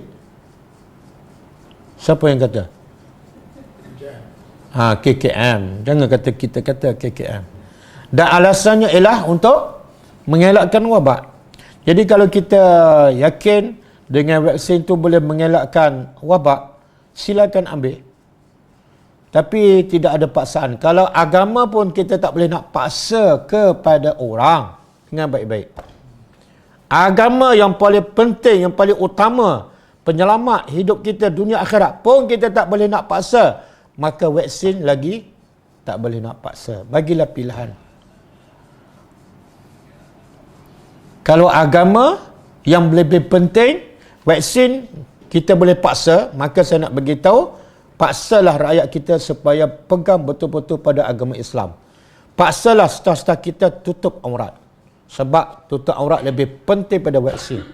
Siapa yang kata? KKM. Jangan kata kita kata KKM. Dan alasannya ialah untuk mengelakkan wabak. Jadi kalau kita yakin dengan vaksin tu boleh mengelakkan wabak, silakan ambil. Tapi tidak ada paksaan. Kalau agama pun kita tak boleh nak paksa kepada orang. Dengan baik-baik. Agama yang paling penting, yang paling utama, penyelamat hidup kita dunia akhirat pun kita tak boleh nak paksa. Maka vaksin lagi tak boleh nak paksa. Bagilah pilihan. Kalau agama yang lebih penting, vaksin kita boleh paksa, maka saya nak beritahu, paksalah rakyat kita supaya pegang betul-betul pada agama Islam. Paksalah staf-staf kita tutup aurat. Sebab tutup aurat lebih penting pada vaksin.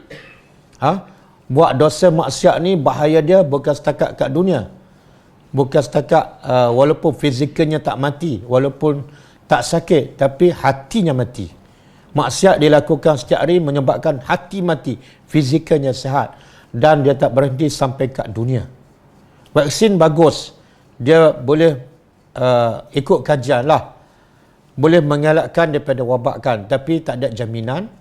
Buat dosa maksiat ni bahaya dia bukan setakat kat dunia. Bukan setakat walaupun fizikalnya tak mati, walaupun tak sakit, tapi hatinya mati. Maksiat dilakukan setiap hari menyebabkan hati mati, fizikalnya sihat, dan dia tak berhenti sampai kat dunia. Vaksin bagus, dia boleh ikut kajian lah, boleh mengelakkan daripada wabak kan, tapi tak ada jaminan,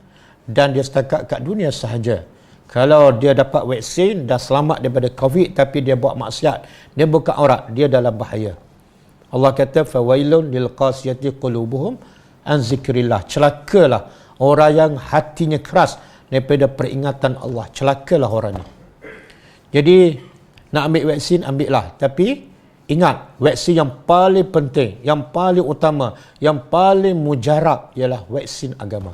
dan dia setakat kat dunia sahaja. Kalau dia dapat vaksin, dah selamat daripada COVID, tapi dia buat maksiat, dia buka aurat, dia dalam bahaya. Allah kata, fawailun lil qasiyati qulubuhum an zikrillah. Celakalah orang yang hatinya keras daripada peringatan Allah. Celakalah orang ni. Jadi, nak ambil vaksin, ambillah. Tapi, ingat, vaksin yang paling penting, yang paling utama, yang paling mujarab ialah vaksin agama.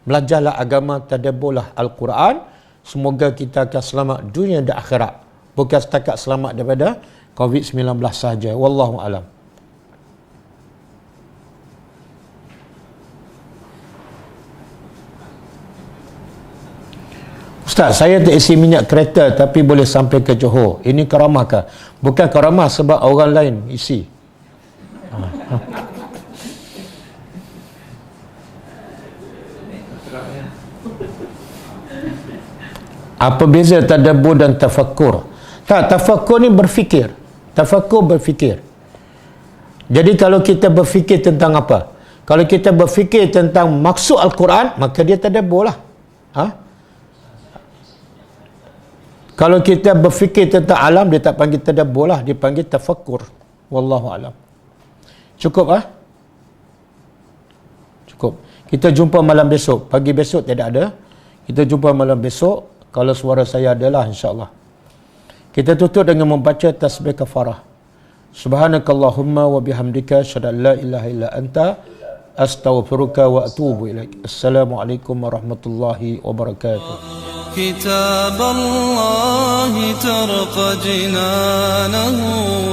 Belajarlah agama, tadabburlah Al-Quran. Semoga kita akan selamat dunia dan akhirat. Bukan setakat selamat daripada COVID-19 sahaja. Wallahu alam. Ustaz, saya tak isi minyak kereta tapi boleh sampai ke Johor. Ini karamah kah? Bukan karamah sebab orang lain isi. Apa beza tadabbur dan tafakkur? Tak, tafakkur ni berfikir. Tafakkur berfikir. Jadi kalau kita berfikir tentang apa? Kalau kita berfikir tentang maksud Al-Quran, maka dia tadabbur lah. Kalau kita berfikir tentang alam, dia tak panggil tadabbur lah, dia panggil tafakkur. Wallahu alam. Cukup Cukup. Kita jumpa malam besok. Pagi besok tidak ada. Kita jumpa malam besok. Kalau suara saya adalah, insya-Allah. Kita tutup dengan membaca tasbih kafarah. Subhanakallahumma wa bihamdika asyhadu an la ilaha illa anta astaghfiruka wa atubu ilaik. Assalamualaikum warahmatullahi wabarakatuh. كتاب الله ترقى جنانه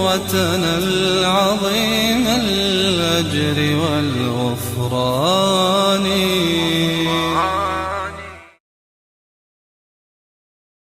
وتنال عظيم الأجر والغفران.